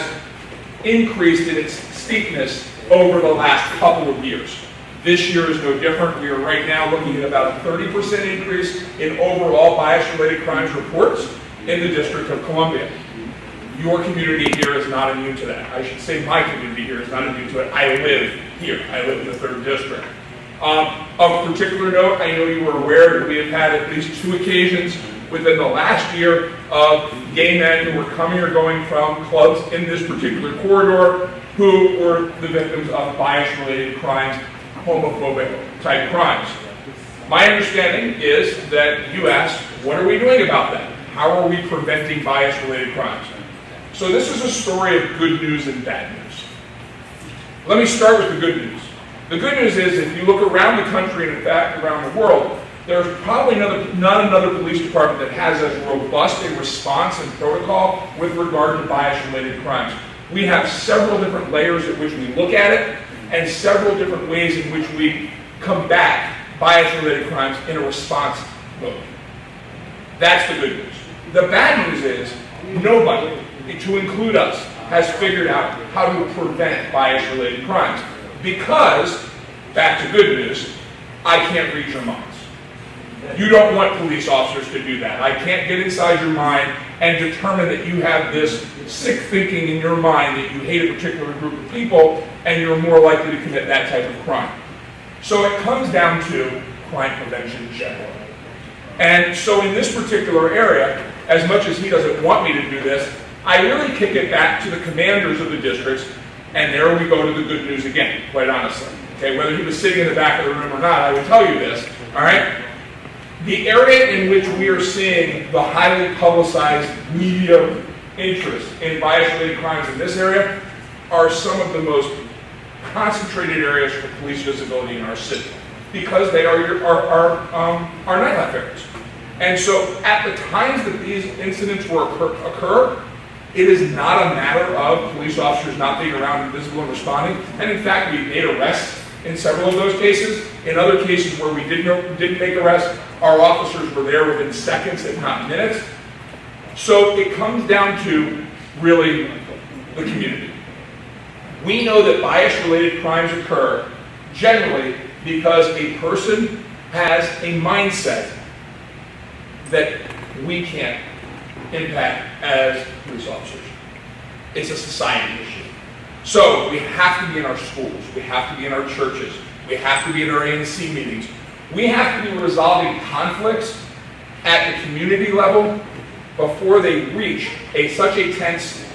[SPEAKER 10] increased in its steepness over the last couple of years. This year is no different. We are right now looking at about a 30% increase in overall bias-related crimes reports in the District of Columbia. Your community here is not immune to that. I should say my community here is not immune to it. I live here. I live in the 3rd District. Of particular note, I know you were aware that we have had at least 2 occasions within the last year of gay men who were coming or going from clubs in this particular corridor who were the victims of bias-related crimes, homophobic type crimes. My understanding is that you asked, what are we doing about that? How are we preventing bias-related crimes? So this is a story of good news and bad news. Let me start with the good news. The good news is if you look around the country and in fact around the world, there's probably not another police department that has as robust a response and protocol with regard to bias-related crimes. We have several different layers at which we look at it and several different ways in which we combat bias-related crimes in a response mode. That's the good news. The bad news is nobody, to include us, has figured out how to prevent bias-related crimes. Because, back to good news, I can't read your minds. You don't want police officers to do that. I can't get inside your mind and determine that you have this sick thinking in your mind that you hate a particular group of people and you're more likely to commit that type of crime. So it comes down to crime prevention generally. And so in this particular area, as much as he doesn't want me to do this, I really kick it back to the commanders of the districts, and there we go to the good news again, quite honestly. Okay, whether he was sitting in the back of the room or not, I would tell you this, all right? The area in which we are seeing the highly publicized media interest in bias-related crimes in this area are some of the most concentrated areas for police visibility in our city, because they are our nightlife areas. And so at the times that these incidents occur, it is not a matter of police officers not being around and visible and responding. And in fact, we made arrests in several of those cases. In other cases where we didn't make arrests, our officers were there within seconds, if not minutes. So it comes down to really the community. We know that bias-related crimes occur generally because a person has a mindset that we can't impact as police officers. It's a society issue. So we have to be in our schools, we have to be in our churches, we have to be in our ANC meetings. We have to be resolving conflicts at the community level before they reach such a tense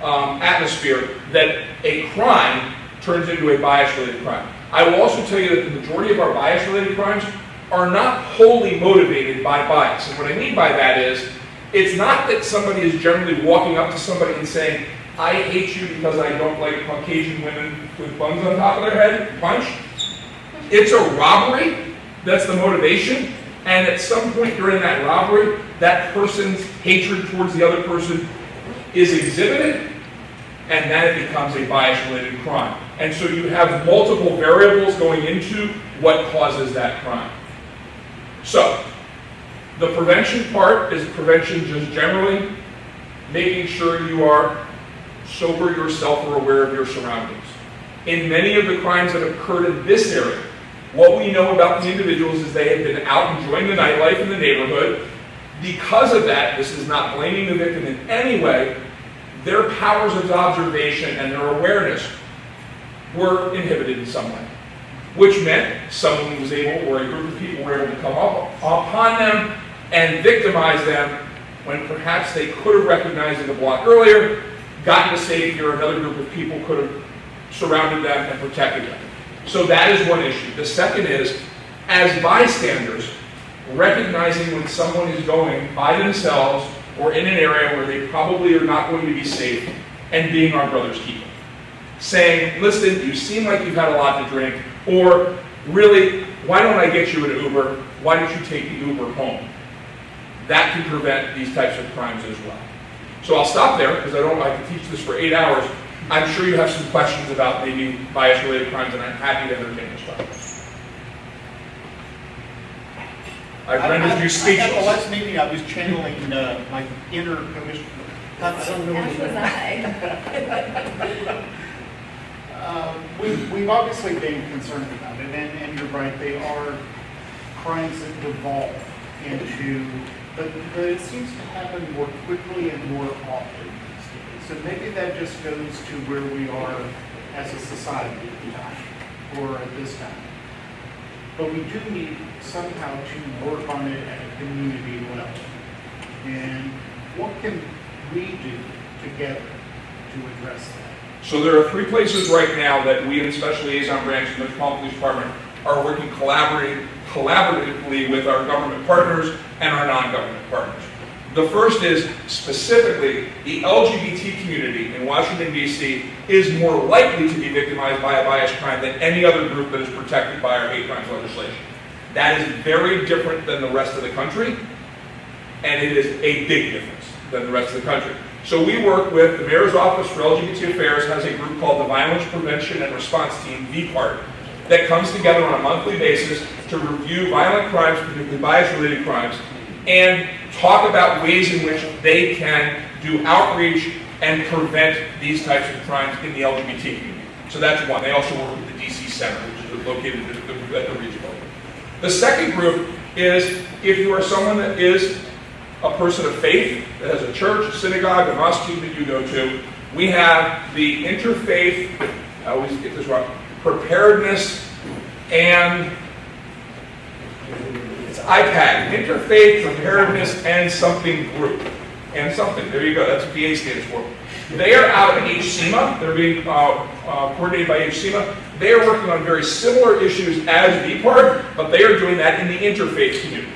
[SPEAKER 10] atmosphere that a crime turns into a bias-related crime. I will also tell you that the majority of our bias-related crimes are not wholly motivated by bias. And what I mean by that is, it's not that somebody is generally walking up to somebody and saying, I hate you because I don't like Caucasian women with buns on top of their head, punch. It's a robbery, that's the motivation, and at some point during that robbery, that person's hatred towards the other person is exhibited, and then it becomes a bias-related crime. And so you have multiple variables going into what causes that crime. So, the prevention part is prevention just generally, making sure you are sober yourself or aware of your surroundings. In many of the crimes that occurred in this area, what we know about the individuals is they have been out enjoying the nightlife in the neighborhood. Because of that, this is not blaming the victim in any way, their powers of observation and their awareness were inhibited in some way, which meant someone was able, or a group of people were able to come up upon them and victimize them when perhaps they could have recognized it a block earlier, gotten to safety, or another group of people could have surrounded them and protected them. So that is one issue. The second is, as bystanders, recognizing when someone is going by themselves or in an area where they probably are not going to be safe, and being our brother's keeper. Saying, listen, you seem like you've had a lot to drink, or really, why don't I get you an Uber? Why don't you take the Uber home? That can prevent these types of crimes as well. So I'll stop there, because I can teach this for 8 hours. I'm sure you have some questions about maybe bias-related crimes, and I'm happy to entertain those questions. I've rendered you speechless.
[SPEAKER 1] At the last meeting, I was channeling my inner commissioner.
[SPEAKER 5] As was I.
[SPEAKER 1] We've obviously been concerned about it, and you're right, they are crimes that devolve into, but it seems to happen more quickly and more often these days. So maybe that just goes to where we are as a society at the time, or at this time. But we do need somehow to work on it at a community level. And what can we do together to address that?
[SPEAKER 10] So there are 3 places right now that we in the Special Liaison Branch and the Metropolitan Police Department are working collaboratively with our government partners and our non-government partners. The first is specifically the LGBT community in Washington, D.C. is more likely to be victimized by a bias crime than any other group that is protected by our hate crimes legislation. That is very different than the rest of the country, and it is a big difference than the rest of the country. So we work with the Mayor's Office for LGBT Affairs, has a group called the Violence Prevention and Response Team, VPART, that comes together on a monthly basis to review violent crimes, particularly bias-related crimes, and talk about ways in which they can do outreach and prevent these types of crimes in the LGBT community. So that's one. They also work with the DC Center, which is located at the regional. The second group is if you are someone that is a person of faith, that has a church, a synagogue, a mosque that you go to, we have the interfaith, I always get this wrong, preparedness and iPad, Interfaith Preparedness and Something Group. And something, there you go, that's what VA stands for. They are out at HCMA, they're being coordinated by HCMA. They are working on very similar issues as VPART, but they are doing that in the interfaith community.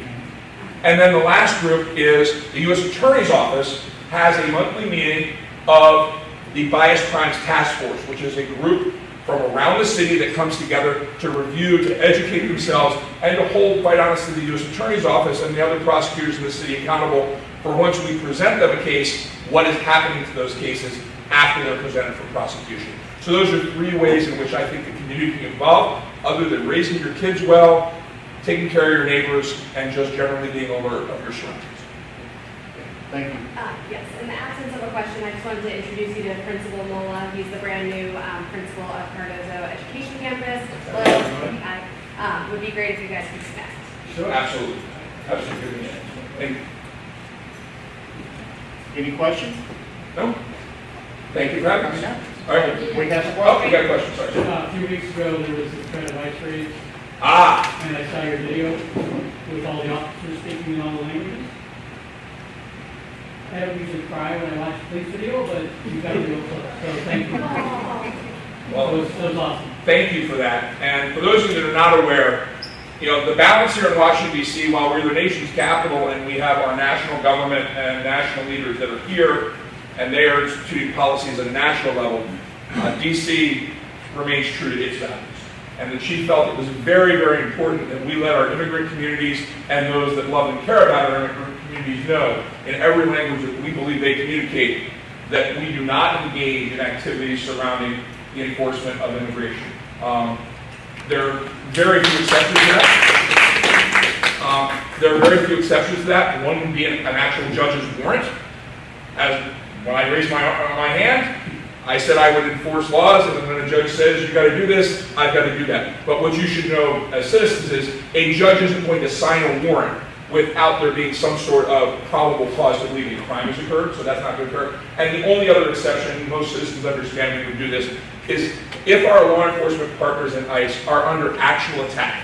[SPEAKER 10] And then the last group is the U.S. Attorney's Office has a monthly meeting of the Bias Crimes Task Force, which is a group from around the city that comes together to review, to educate themselves, and to hold, quite honestly, the U.S. Attorney's Office and the other prosecutors in the city accountable for once we present them a case, what is happening to those cases after they're presented for prosecution. So those are three ways in which I think the community can get involved, other than raising your kids well, taking care of your neighbors, and just generally being alert of your surroundings.
[SPEAKER 1] Thank you.
[SPEAKER 5] Yes, in the absence of a question, I just wanted to introduce you to Principal Mola. He's the brand new principal of Cardozo Education Campus. Hello. Would be great if you guys could connect.
[SPEAKER 10] Sure. Absolutely. Absolutely. Thank you.
[SPEAKER 1] Any questions?
[SPEAKER 10] No? Thank you for having us. All right.
[SPEAKER 1] We got
[SPEAKER 10] Oh, we got a question, sorry.
[SPEAKER 6] A few weeks ago, there was a threat of ice raids,
[SPEAKER 10] Ah!
[SPEAKER 6] and I saw your video with all the officers speaking in all the languages. I don't usually cry when I watch the police video, but you got a real close, so thank you.
[SPEAKER 10] Well,
[SPEAKER 6] That was awesome.
[SPEAKER 10] thank you for that. And for those of you that are not aware, you know, the balance here in Washington, D.C., while we're the nation's capital and we have our national government and national leaders that are here, and they are instituting policies at a national level, D.C. remains true to its values. And the chief felt it was very, very important that we let our immigrant communities and those that love and care about our immigrant communities know, in every language that we believe they communicate, that we do not engage in activities surrounding the enforcement of immigration. There are very few exceptions to that. There are very few exceptions to that. One would be an actual judge's warrant. As when I raised my hand, I said I would enforce laws, and when a judge says you got to do this, I've got to do that. But what you should know as citizens is a judge isn't going to sign a warrant without there being some sort of probable cause to believe a crime has occurred, so that's not going to occur. And the only other exception, most citizens understand we would do this, is if our law enforcement partners in ICE are under actual attack,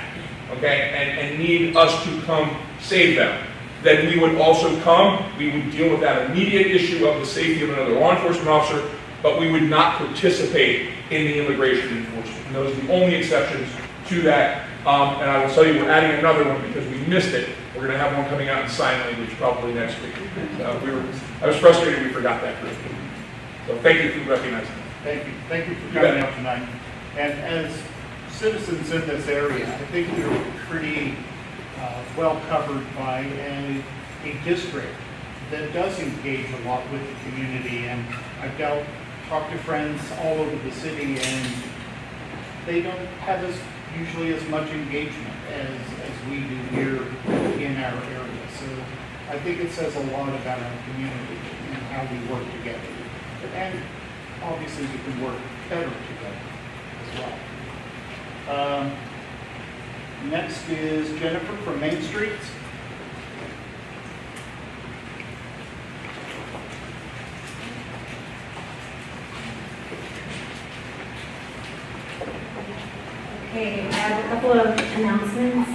[SPEAKER 10] okay, and need us to come save them, then we would also come, we would deal with that immediate issue of the safety of another law enforcement officer, but we would not participate in the immigration enforcement. And those are the only exceptions to that. And I will tell you, we're adding another one because we missed it. We're going to have one coming out in sign language probably next week. I was frustrated we forgot that group. So thank you for recognizing that.
[SPEAKER 1] Thank you. Thank you for coming out tonight. And as citizens in this area, I think we're pretty well covered by a district that does engage a lot with the community. And I've talked to friends all over the city, and they don't have usually as much engagement as we do here in our area. So I think it says a lot about our community and how we work together. And obviously we can work better together as well. Next is Jennifer from Main Street.
[SPEAKER 16] Okay, I have a couple of announcements.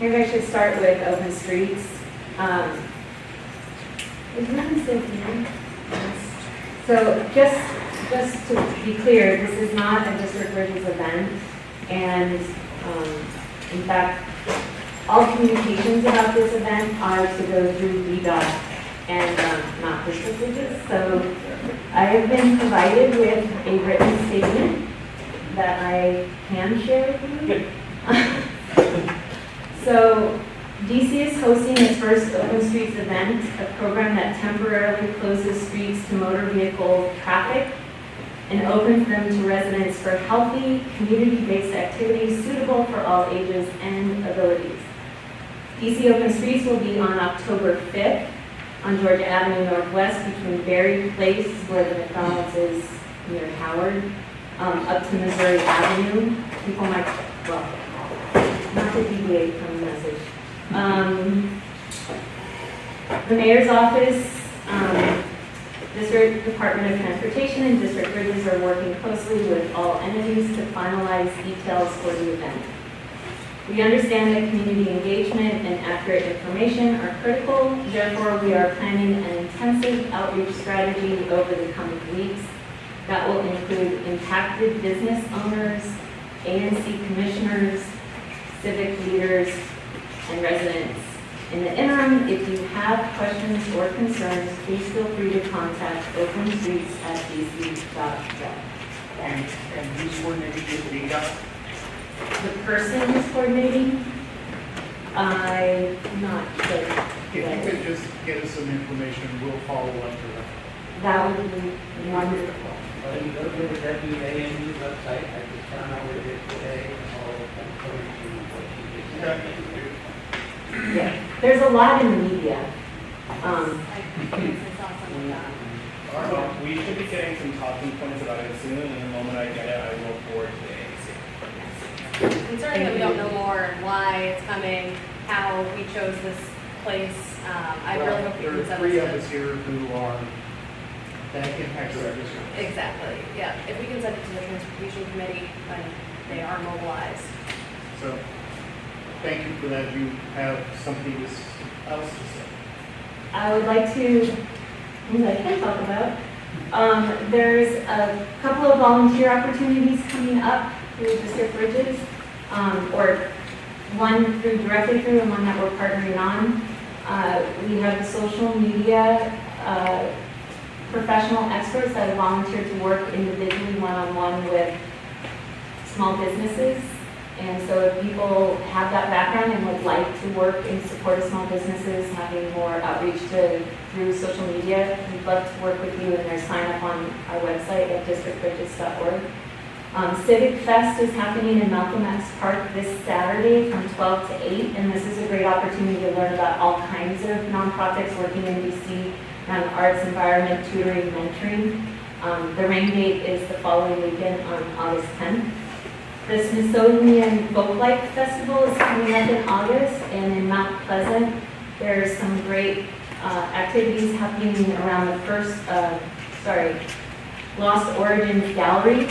[SPEAKER 16] Maybe I should start with open streets. Is nothing still here? So just to be clear, this is not a District Bridges event, and in fact, all communications about this event are to go through VDOT and not District Bridges. So I have been provided with a written statement that I can share with you. So DC is hosting its first Open Streets event, a program that temporarily closes streets to motor vehicle traffic and opens them to residents for healthy, community-based activities suitable for all ages and abilities. DC Open Streets will be on October 5th on Georgia Avenue Northwest between Berry Place, where the McDonald's is near Howard, up to Missouri Avenue. People might, well, not to deviate from the message. The mayor's office District Department of Transportation and District Bridges are working closely with all entities to finalize details for the event. We understand that community engagement and accurate information are critical. Therefore, we are planning an intensive outreach strategy over the coming weeks that will include impacted business owners, ANC commissioners, civic leaders, and residents. In the interim, if you have questions or concerns, please feel free to contact openstreets@dc.gov.
[SPEAKER 1] And who's coordinating this meetup?
[SPEAKER 16] The person who's coordinating, I'm not sure.
[SPEAKER 1] If you could just get us some information, we'll follow up to that.
[SPEAKER 16] That would be wonderful.
[SPEAKER 9] You go to the WANU website, I just found out where it is today, all according to what you just said.
[SPEAKER 16] Yeah, there's a lot in the media.
[SPEAKER 11] Well, we should be getting some talking points about it soon, and the moment I get it, I will forward to the ANC.
[SPEAKER 5] Concerning that we don't know more and why it's coming, how we chose this place, I really hope we
[SPEAKER 1] There
[SPEAKER 5] can
[SPEAKER 1] are
[SPEAKER 5] send
[SPEAKER 1] three of
[SPEAKER 5] this
[SPEAKER 1] us here who are, that impacts our district.
[SPEAKER 5] Exactly, yeah. If we can send it to the Transportation Committee, then they are mobilized.
[SPEAKER 1] So, thank you for that. You have something else to say.
[SPEAKER 16] I would like to, things I can talk about. There's a couple of volunteer opportunities coming up through District Bridges, or one directly through and one that we're partnering on. We have the social media professional experts that have volunteered to work individually one-on-one with small businesses. And so if people have that background and would like to work in support of small businesses, having more outreach through social media, we'd love to work with you, and there's sign up on our website at districtbridges.org. Civic Fest is happening in Malcolm X Park this Saturday from 12 to 8, and this is a great opportunity to learn about all kinds of nonprofits working in DC around arts, environment, tutoring, mentoring. The rain date is the following weekend on August 10th. The Smithsonian Folklife Festival is coming up in August, and in Mount Pleasant, there's some great activities happening around the Lost Origins Gallery,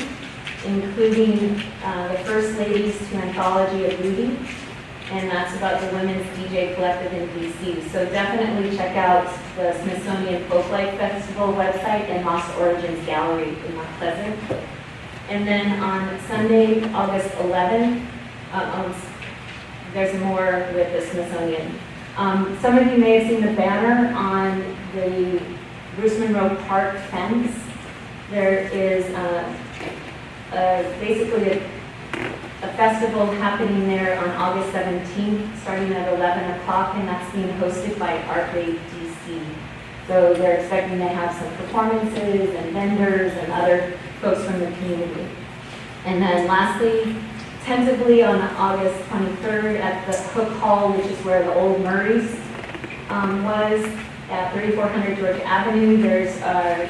[SPEAKER 16] including the First Ladies to Anthology of Beauty, and that's about the Women's DJ Collective in DC. So definitely check out the Smithsonian Folklife Festival website and Lost Origins Gallery in Mount Pleasant. And then on Sunday, August 11th, there's more with the Smithsonian. Some of you may have seen the banner on the Bruce Monroe Park fence. There is basically a festival happening there on August 17th, starting at 11 o'clock, and that's being hosted by ArtWave DC. So they're expecting to have some performances and vendors and other folks from the community. And then lastly, tentatively on August 23rd at the Cook Hall, which is where the old Murray's was, at 3400 George Avenue, there's a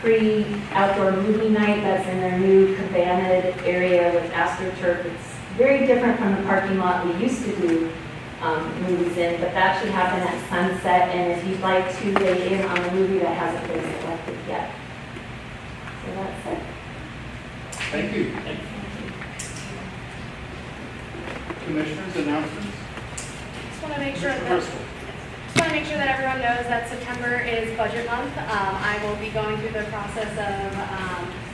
[SPEAKER 16] free outdoor movie night that's in their new cabana area with AstroTurf. It's very different from the parking lot we used to do movies in, but that should happen at sunset, and if you'd like to weigh in on a movie that hasn't been selected yet. So that's it.
[SPEAKER 1] Thank you. Commissioners, announcements?
[SPEAKER 5] Just want to make sure
[SPEAKER 1] Mr.
[SPEAKER 5] that
[SPEAKER 1] Bristol.
[SPEAKER 5] everyone knows that September is budget month. I will be going through the process of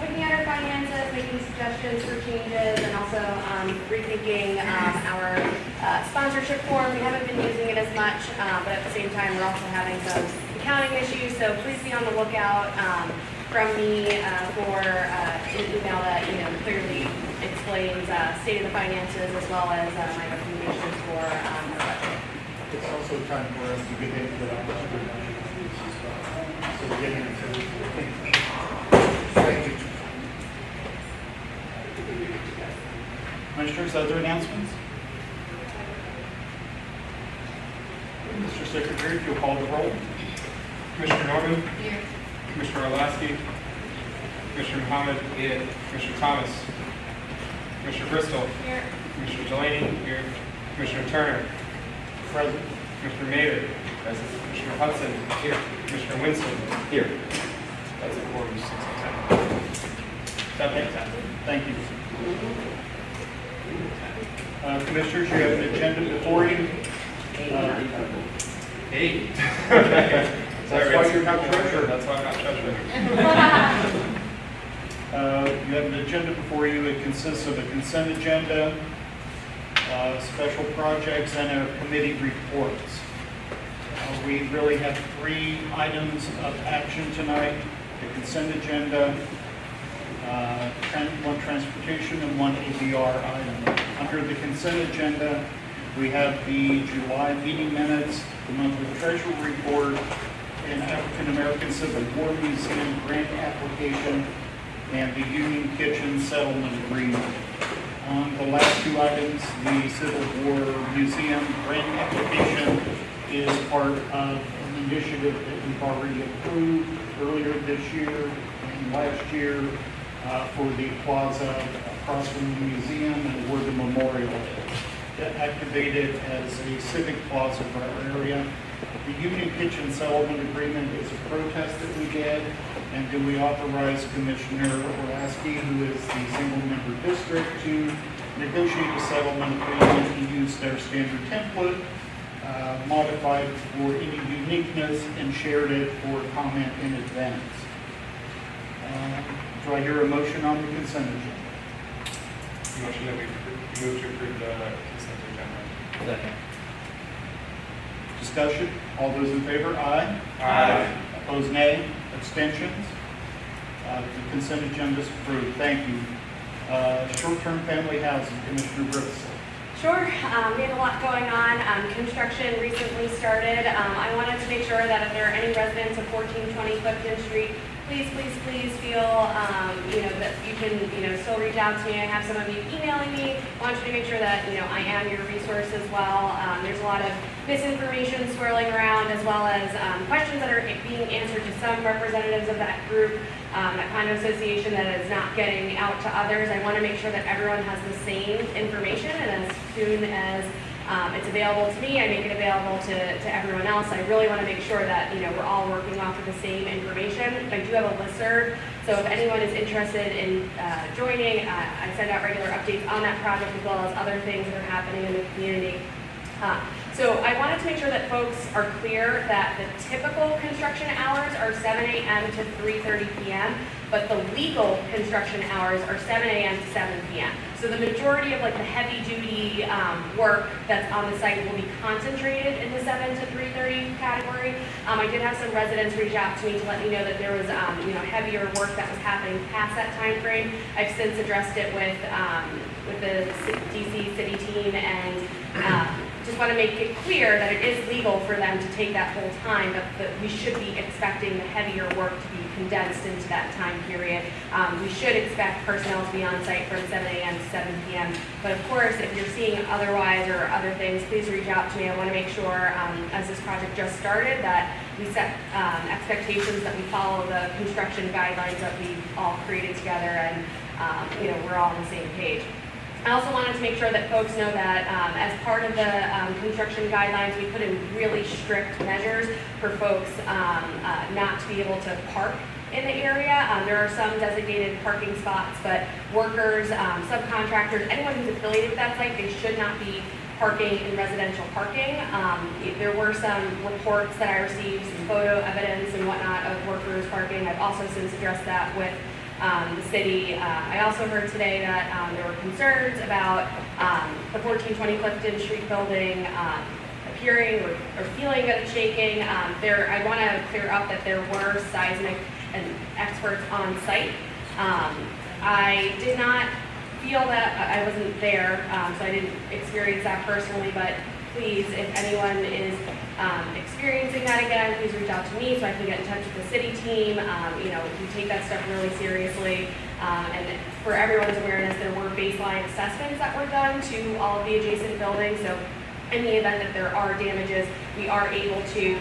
[SPEAKER 5] looking at our finances, making suggestions for changes, and also rethinking our sponsorship form. We haven't been using it as much, but at the same time, we're also having some accounting issues. So please be on the lookout from me for an email that clearly explains state of the finances as well as my recommendations for our budget.
[SPEAKER 1] It's also time for us to get into the opportunity as well. So we're getting into thank you. Commissioners, other announcements? Mr. Secretary, if you'll call the roll.
[SPEAKER 17] Commissioner Norman?
[SPEAKER 5] Here.
[SPEAKER 17] Commissioner Orlowski? Commissioner Muhammad? Here. Commissioner Thomas? Commissioner Bristol?
[SPEAKER 5] Here.
[SPEAKER 17] Commissioner Delaney? Here. Commissioner Turner?
[SPEAKER 1] Present.
[SPEAKER 17] Commissioner Mayer? Present. Commissioner Hudson? Here. Commissioner Winston? Here. That's a quorum, 6 and 10. That makes sense.
[SPEAKER 1] Thank you. Commissioners, you have an agenda before you.
[SPEAKER 17] Hey.
[SPEAKER 1] That's why you're not treasurer.
[SPEAKER 17] That's why I'm not treasurer.
[SPEAKER 1] You have an agenda before you. It consists of a consent agenda, special projects, and our committee reports. We really have 3 items of action tonight: the consent agenda, one transportation, and one ABR item. Under the consent agenda, we have the July meeting minutes, the monthly treasury report, an African American Civil War Museum grant application, and the Union Kitchen settlement agreement. On the last 2 items, the Civil War Museum grant application is part of an initiative that we've already approved earlier this year and last year for the plaza across from the museum and where the memorial is. Activated as a civic plaza for our area. The Union Kitchen settlement agreement is a protest that we did, and do we authorize Commissioner Orlaski, who is the single-member district, to negotiate a settlement agreement and use their standard template, modified for any uniqueness, and shared it for comment in advance. Do I hear a motion on the consent agenda?
[SPEAKER 17] Motion that we move to approve the consent agenda.
[SPEAKER 2] Second.
[SPEAKER 1] Discussion? All those in favor? Aye.
[SPEAKER 17] Aye.
[SPEAKER 1] Opposed, nay. Abstentions? The consent agenda is approved. Thank you. Short-term family housing, Commissioner Bristol.
[SPEAKER 5] Sure. We have a lot going on. Construction recently started. I wanted to make sure that if there are any residents of 1420 Clifton Street, please feel, that you can, still reach out to me. I have some of you emailing me. I want you to make sure that, I am your resource as well. There's a lot of misinformation swirling around, as well as questions that are being answered to some representatives of that group, that condo association, that is not getting out to others. I want to make sure that everyone has the same information, and as soon as it's available to me, I make it available to everyone else. I really want to make sure that, we're all working off of the same information. I do have a listserv, so if anyone is interested in joining, I send out regular updates on that project as well as other things that are happening in the community. So I wanted to make sure that folks are clear that the typical construction hours are 7 a.m. to 3:30 p.m., but the legal construction hours are 7 a.m. to 7 p.m. So the majority of the heavy-duty work that's on the site will be concentrated in the 7 to 3:30 category. I did have some residents reach out to me to let me know that there was heavier work that was happening past that time frame. I've since addressed it with the DC city team, and just want to make it clear that it is legal for them to take that whole time, but that we should be expecting the heavier work to be condensed into that time period. We should expect personnel to be on site from 7 a.m. to 7 p.m. But of course, if you're seeing otherwise or other things, please reach out to me. I want to make sure, as this project just started, that we set expectations, that we follow the construction guidelines that we've all created together, and we're all on the same page. I also wanted to make sure that folks know that as part of the construction guidelines, we put in really strict measures for folks not to be able to park in the area. There are some designated parking spots, but workers, subcontractors, anyone who's affiliated with that site, they should not be parking in residential parking. There were some reports that I received, some photo evidence and whatnot of workers parking. I've also since addressed that with the city. I also heard today that there were concerns about the 1420 Clifton Street building appearing or feeling that it's shaking. I want to clear up that there were seismic and experts on site. I did not feel that, I wasn't there, so I didn't experience that personally, but please, if anyone is experiencing that again, please reach out to me so I can get in touch with the city team. We take that stuff really seriously. And for everyone's awareness, there were baseline assessments that were done to all of the adjacent buildings. So in the event that there are damages, we are able to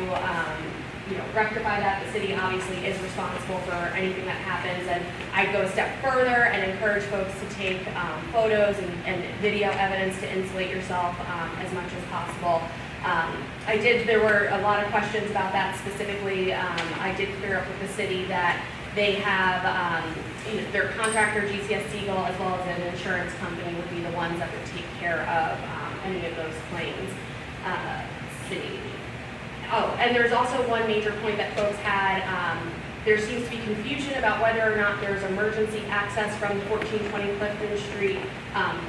[SPEAKER 5] rectify that. The city obviously is responsible for anything that happens, and I'd go a step further and encourage folks to take photos and video evidence to insulate yourself as much as possible. There were a lot of questions about that specifically. I did clear up with the city that they have, their contractor, GCS Siegel, as well as an insurance company would be the ones that would take care of any of those claims. See. Oh, and there's also one major point that folks had. There seems to be confusion about whether or not there's emergency access from the 1420 Clifton Street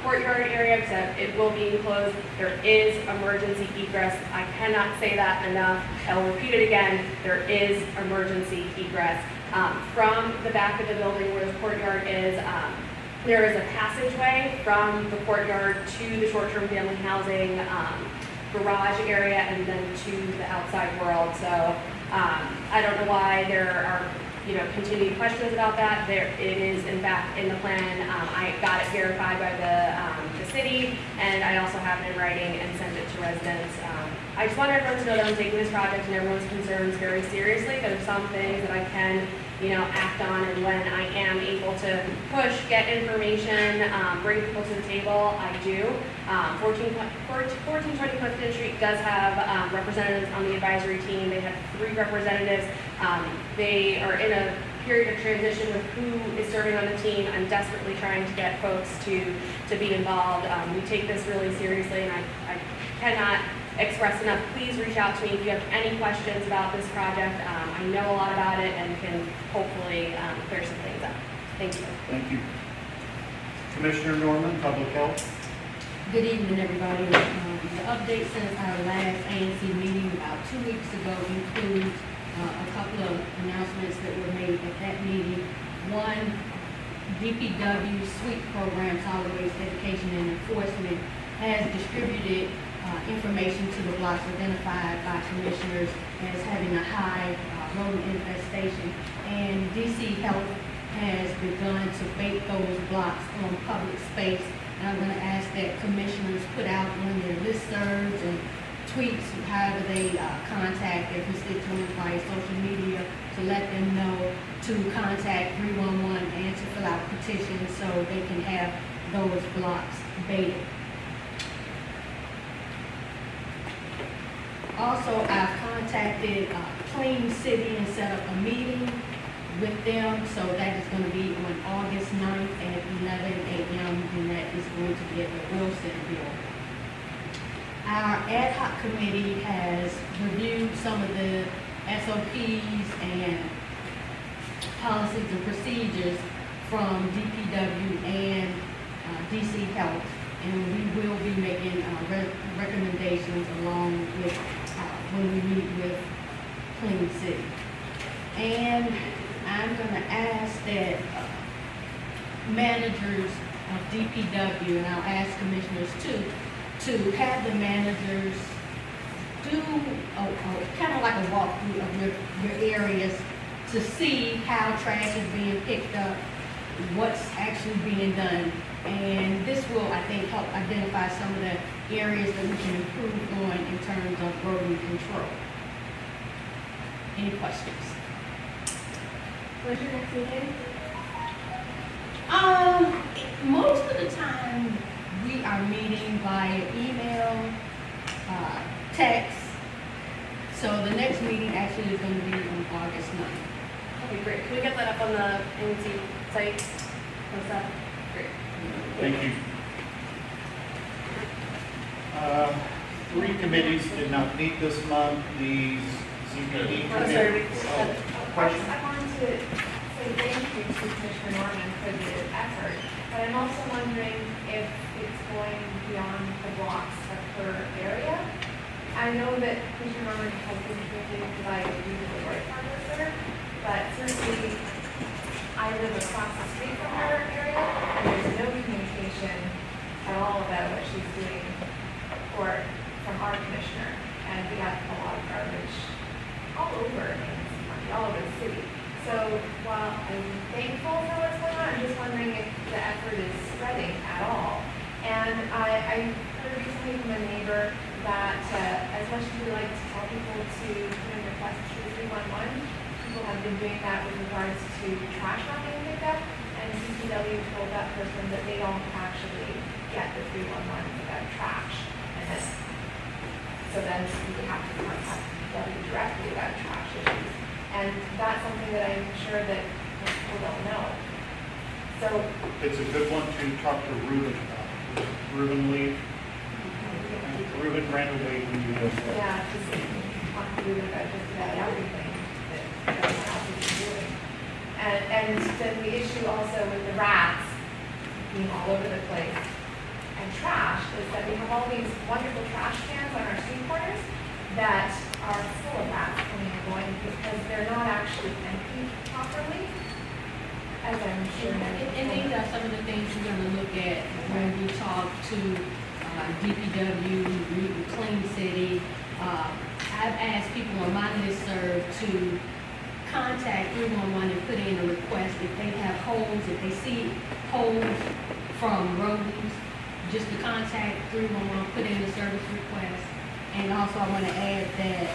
[SPEAKER 5] courtyard area, because it will be enclosed. There is emergency egress. I cannot say that enough. I'll repeat it again. There is emergency egress. From the back of the building where the courtyard is, there is a passageway from the courtyard to the short-term family housing garage area and then to the outside world. So I don't know why there are continued questions about that. It is in fact in the plan. I got it verified by the city, and I also have it in writing and sent it to residents. I just want everyone to know that I'm taking this project and everyone's concerns very seriously. There's some things that I can act on, and when I am able to push, get information, bring people to the table, I do. 1420 Clifton Street does have representatives on the advisory team. They have 3 representatives. They are in a period of transition with who is serving on the team. I'm desperately trying to get folks to be involved. We take this really seriously, and I cannot express enough. Please reach out to me if you have any questions about this project. I know a lot about it and can hopefully clear some things up. Thank you.
[SPEAKER 1] Thank you. Commissioner Norman, Public Health.
[SPEAKER 18] Good evening, everybody. The update since our last ANC meeting about 2 weeks ago includes a couple of announcements that were made at that meeting. One, DPW SWEEP program, Solid Waste Education and Enforcement, has distributed information to the blocks identified by commissioners as having a high rodent infestation, and DC Health has begun to bait those blocks on public space. And I'm going to ask that commissioners put out on their listservs and tweets, however they contact their constituents via social media, to let them know to contact 311 and to fill out petitions so they can have those blocks baited. Also, I've contacted Clean City and set up a meeting with them, so that is going to be on August 9th at 11 a.m. and that is going to be at the Wilson Building. Our ad hoc committee has reviewed some of the SOPs and policies and procedures from DPW and DC Health, and we will be making recommendations along with when we meet with Clean City. And I'm going to ask that managers of DPW, and I'll ask commissioners too, to have the managers do kind of like a walkthrough of your areas to see how trash is being picked up, what's actually being done. And this will, I think, help identify some of the areas that we can improve on in terms of rodent control. Any questions?
[SPEAKER 5] When's your next meeting?
[SPEAKER 18] Most of the time, we are meeting via email, text. So the next meeting actually is going to be on August 9th.
[SPEAKER 5] Okay, great. Can we get that up on the ANC site? What's that? Great.
[SPEAKER 1] Thank you. 3 committees did not meet this month. The ZPD committee. Question?
[SPEAKER 19] I wanted to say thank you to Commissioner Norman for the effort, but I'm also wondering if it's going beyond the blocks of her area. I know that Commissioner Norman has been communicating because I do the work on this, but certainly I live across the street from her area, and there's no communication at all about what she's doing from our commissioner, and we have a lot of garbage all over all over the city. So while I'm thankful for what's going on, I'm just wondering if the effort is spreading at all. And I heard recently from a neighbor that as much as we like to tell people to put in requests to 311, people have been doing that with regards to trash not being picked up, and DPW told that person that they don't actually get the 311 about trash. And so then we have to contact DPW directly about trash issues. And that's something that I'm sure that people don't know. So,
[SPEAKER 1] It's a good one to talk to Ruben about. Ruben leave. Ruben ran away when you were there.
[SPEAKER 19] yeah, just talk to you about just about everything that the house is doing. And then the issue also with the rats being all over the place and trash is that we have all these wonderful trash cans on our street corners that are full of rats coming and going because they're not actually emptied properly, as I'm sure.
[SPEAKER 18] And these are some of the things we're gonna look at when we talk to DPW, Clean City. I've asked people on my listserv to contact 311 and put in a request if they have holes, if they see holes from rodents, just to contact 311, put in a service request. And also I want to add that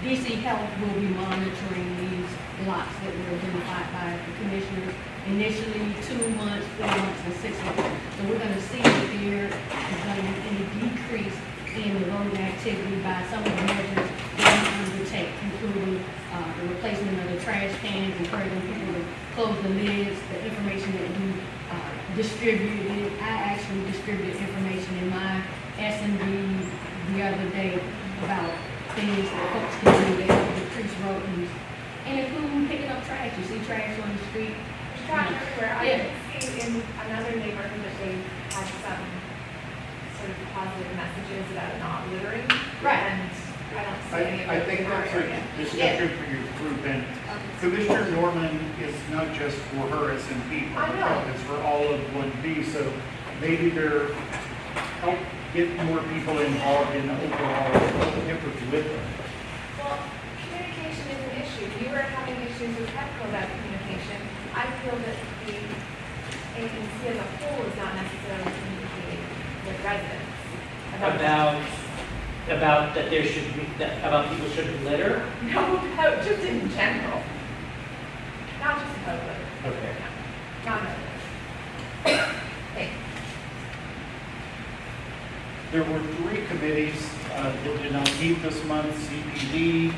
[SPEAKER 18] DC Health will be monitoring these lots that were identified by the commissioners. Initially 2 months, 4 months, and 6 months. So we're going to see if there is going to be any decrease in the rodent activity by some of the measures that we undertake, including the replacement of the trash cans, encouraging people to close the lids, the information that we distributed. I actually distributed information in my S&D the other day about things that folks can do to help decrease rodents. And including picking up trash. You see trash on the street.
[SPEAKER 19] There's trash everywhere. I did see in another neighborhood that they had some sort of positive messages about not littering.
[SPEAKER 18] Right.
[SPEAKER 19] And I don't see any of
[SPEAKER 1] I
[SPEAKER 19] it
[SPEAKER 1] think
[SPEAKER 19] in our
[SPEAKER 1] that's
[SPEAKER 19] area.
[SPEAKER 1] a discussion for your group, and Commissioner Norman is not just for her S&P,
[SPEAKER 19] I know.
[SPEAKER 1] it's for all of 1B, so maybe they're help get more people involved in the overall effort with them.
[SPEAKER 19] Well, communication is an issue. We were having issues with Petco about communication. I feel that the ANC as a whole is not necessarily communicating with residents.
[SPEAKER 2] About that there should be, about people shouldn't litter?
[SPEAKER 19] No, about just in general. Not just about litter.
[SPEAKER 2] Okay.
[SPEAKER 19] Not about litter. Thanks.
[SPEAKER 1] There were 3 committees that did not meet this month: CPD,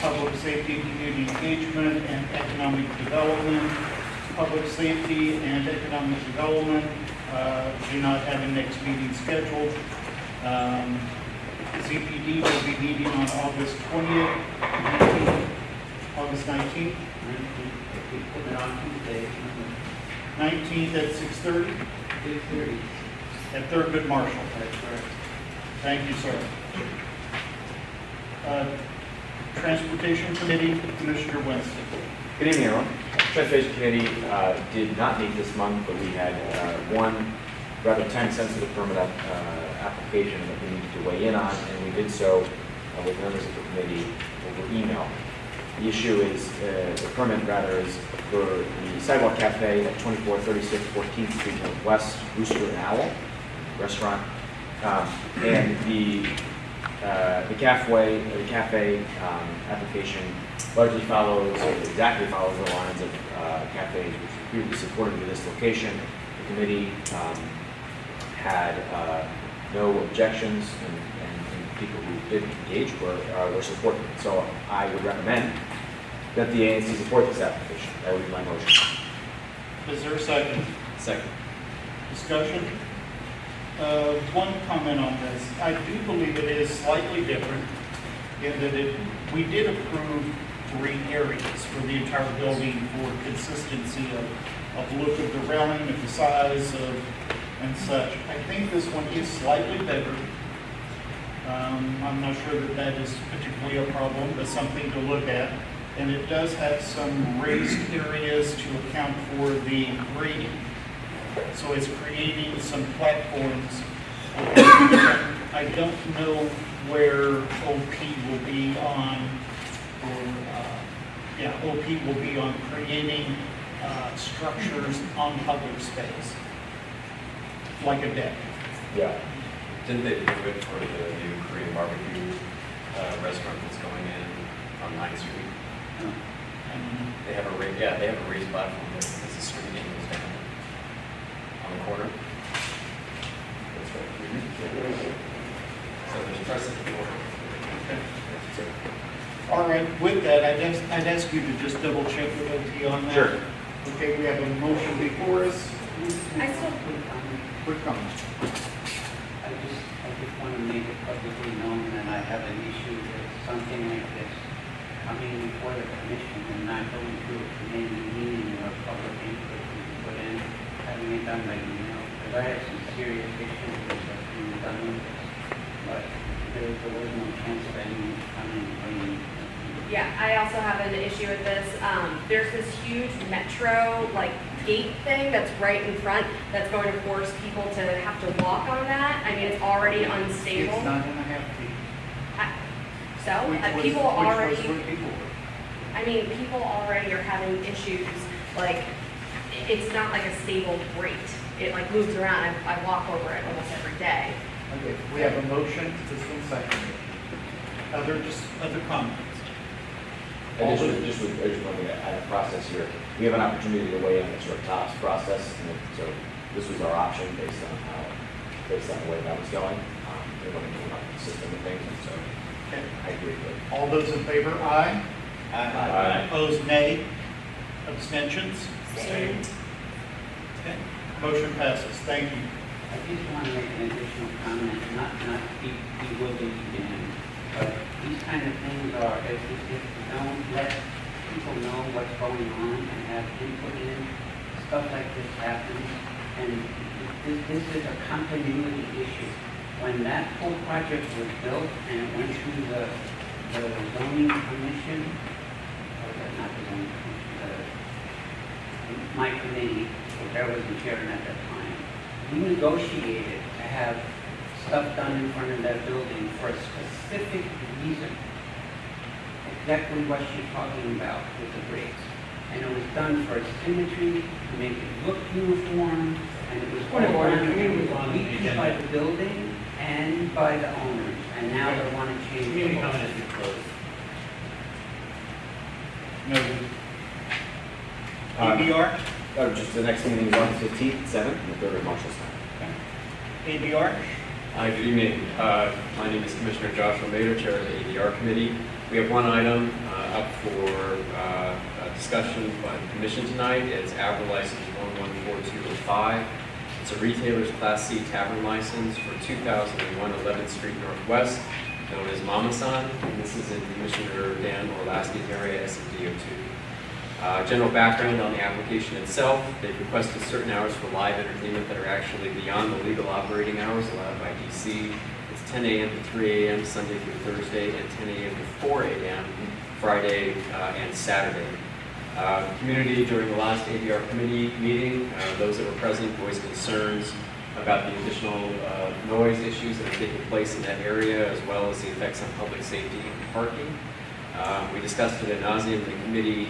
[SPEAKER 1] Public Safety, Community Engagement, and Economic Development. Public Safety and Economic Development do not have a next meeting scheduled. CPD will be meeting on August 20th, 19th, August 19th.
[SPEAKER 9] Put it on Tuesday.
[SPEAKER 1] 19th at 6:30
[SPEAKER 9] 6:30.
[SPEAKER 1] at Thurgood Marshall.
[SPEAKER 9] That's correct.
[SPEAKER 1] Thank you, sir. Transportation Committee, Commissioner Winston.
[SPEAKER 20] Good evening, everyone. Transportation Committee did not meet this month, but we had one rather time-sensitive permit application that we needed to weigh in on, and we did so with members of the committee over email. The issue is, the permit rather, is for the Sidewalk Cafe at 2436 14th Street Northwest, Rooster and Owl restaurant. And the cafe application largely exactly follows the lines of cafes which were previously supported with this location. The committee had no objections, and people who did engage were supportive. So I would recommend that the ANC support this application. That would be my motion.
[SPEAKER 1] Is there a second?
[SPEAKER 20] Second.
[SPEAKER 1] Discussion? One comment on this. I do believe it is slightly different in that we did approve 3 areas for the entire building for consistency of look of the railing, of the size of and such. I think this one is slightly bigger. I'm not sure that is particularly a problem, but something to look at. And it does have some raised areas to account for the grading. So it's creating some platforms. I don't know where OP will be on, OP will be on creating structures on public space, like a deck.
[SPEAKER 20] Yeah.
[SPEAKER 7] Didn't they do it for the new Korean barbecue restaurant that's going in on 9th Street? They have a raised platform there because the street goes down on the corner. That's right. So there's precedent for it.
[SPEAKER 1] All right, with that, I I'd ask you to just double check with OT on that.
[SPEAKER 20] Sure.
[SPEAKER 1] Okay, we have a motion before us.
[SPEAKER 5] I still,
[SPEAKER 1] Quick comment.
[SPEAKER 9] I just want to make it publicly known that I have an issue with something like this coming before the commission and not going through a committee meeting or public input we can put in, having it done by email. Because I have some serious issues with what's being done with this. But there was no chance of anyone coming and bringing.
[SPEAKER 5] yeah, I also have an issue with this. There's this huge metro, like, gate thing that's right in front that's going to force people to have to walk on that. I mean, it's already unstable.
[SPEAKER 1] It's not gonna have to be.
[SPEAKER 5] People already,
[SPEAKER 1] Which was where people were.
[SPEAKER 5] I mean, people already are having issues, like, it's not like a stable grate. It like moves around. I walk over it almost every day.
[SPEAKER 1] Okay, we have a motion, this one seconded. Other comments?
[SPEAKER 20] I just want to add a process here. We have an opportunity to weigh in on the sort of TOPS process, and so this was our option based on the way that was going. They want to know about the system and things, and so I agree with it.
[SPEAKER 1] All those in favor, aye?
[SPEAKER 20] Aye.
[SPEAKER 1] Opposed, nay? Abstentions?
[SPEAKER 5] Same.
[SPEAKER 1] Okay, motion passes, thank you.
[SPEAKER 9] I just want to make an additional comment, not to be bewildered again, but these kind of things are, if you don't let people know what's going on and have input in, stuff like this happens, and this is a continuity issue. When that whole project was built and it went through the zoning commission, or not the zoning commission, my committee, which I wasn't chairman at that time, we negotiated to have stuff done in front of that building for a specific reason. Exactly what she's talking about with the grades. And it was done for symmetry, to make it look uniform, and it was all done by the building and by the owners. And now they want to change.
[SPEAKER 2] Community comment has been closed.
[SPEAKER 1] Noted. ABR?
[SPEAKER 20] Just the next meeting is on the 15th, 7th, and the 3rd of Marshallstown.
[SPEAKER 1] ABR?
[SPEAKER 7] Hi, good evening. My name is Commissioner Joshua Mader, Chair of the ADR Committee. We have one item up for discussion by the Commission tonight. It's Avra License 114205. It's a retailer's Class C tavern license for 2001 11th Street Northwest, known as Mama-san. And this is in Commissioner Dan Orlaski's area, SMDO2. General background on the application itself: they've requested certain hours for live entertainment that are actually beyond the legal operating hours allowed by DC. It's 10 a.m. to 3 a.m. Sunday through Thursday, and 10 a.m. to 4 a.m. Friday and Saturday. Community during the last ADR committee meeting, those that were present voiced concerns about the additional noise issues that are taking place in that area, as well as the effects on public safety and parking. We discussed it ad nauseum. The committee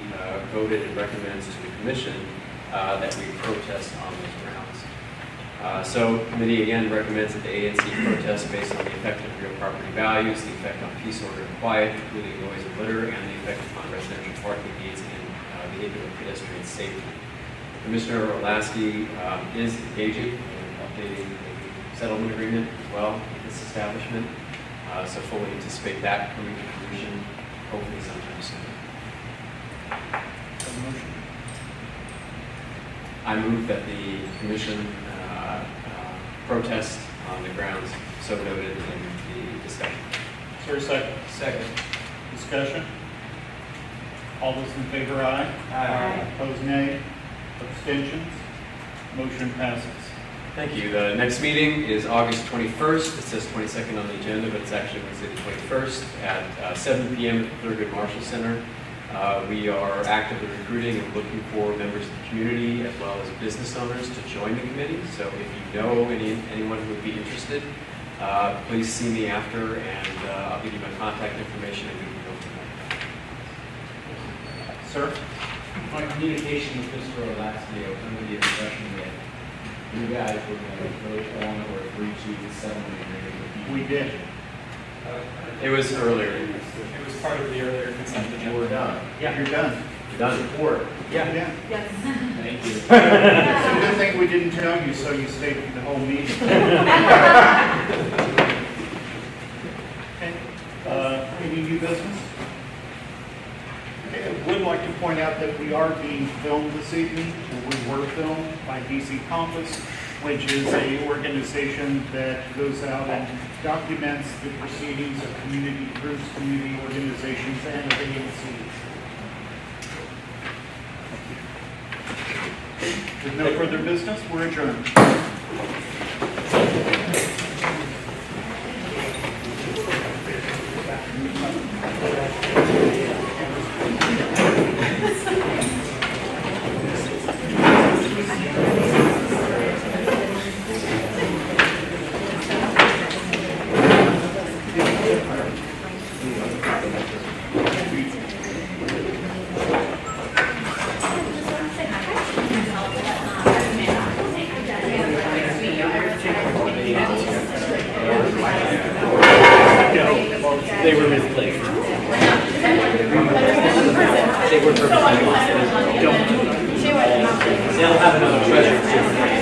[SPEAKER 7] voted and recommends to the commission that we protest on those grounds. So the committee again recommends that the ANC protest based on the effect on real property values, the effect on peace, order, and quiet, including noise and litter, and the effect upon residential parking needs and vehicular pedestrian safety. Commissioner Orlaski is engaging in updating the settlement agreement as well with this establishment. So fully anticipate that coming to conclusion hopefully sometime soon. I move that the commission protest on the grounds so noted in the discussion.
[SPEAKER 1] Is there a second?
[SPEAKER 7] Second.
[SPEAKER 1] Discussion? All those in favor, aye?
[SPEAKER 5] Aye.
[SPEAKER 1] Opposed, nay? Abstentions? Motion passes.
[SPEAKER 7] Thank you. The next meeting is August 21st. It says 22nd on the agenda, but it's actually Wednesday the 21st at 7 p.m. at the Thurgood Marshall Center. We are actively recruiting and looking for members of the community as well as business owners to join the committee. So if you know anyone who would be interested, please see me after, and I'll give you my contact information and we can go from there.
[SPEAKER 1] Sir?
[SPEAKER 21] My communication with Mr. Orlaski, I was under the impression that you guys were going to vote on or agree to the settlement agreement with you.
[SPEAKER 1] We did.
[SPEAKER 7] It was earlier.
[SPEAKER 17] It was part of the earlier consent agenda.
[SPEAKER 21] We're done.
[SPEAKER 1] Yeah, you're done.
[SPEAKER 21] You're done. Support.
[SPEAKER 1] Yeah.
[SPEAKER 5] Yes.
[SPEAKER 21] Thank you.
[SPEAKER 1] It's a good thing we didn't tell you, so you stayed for the whole meeting. Okay. Any new business? like to point out that we are being filmed this evening, or we were filmed by DC Compass, which is a organization that goes out and documents the proceedings of community groups, community organizations, and of ANC. With no further business, we're adjourned.
[SPEAKER 2] They were misplaced. They were purposely lost. They'll have another treasure.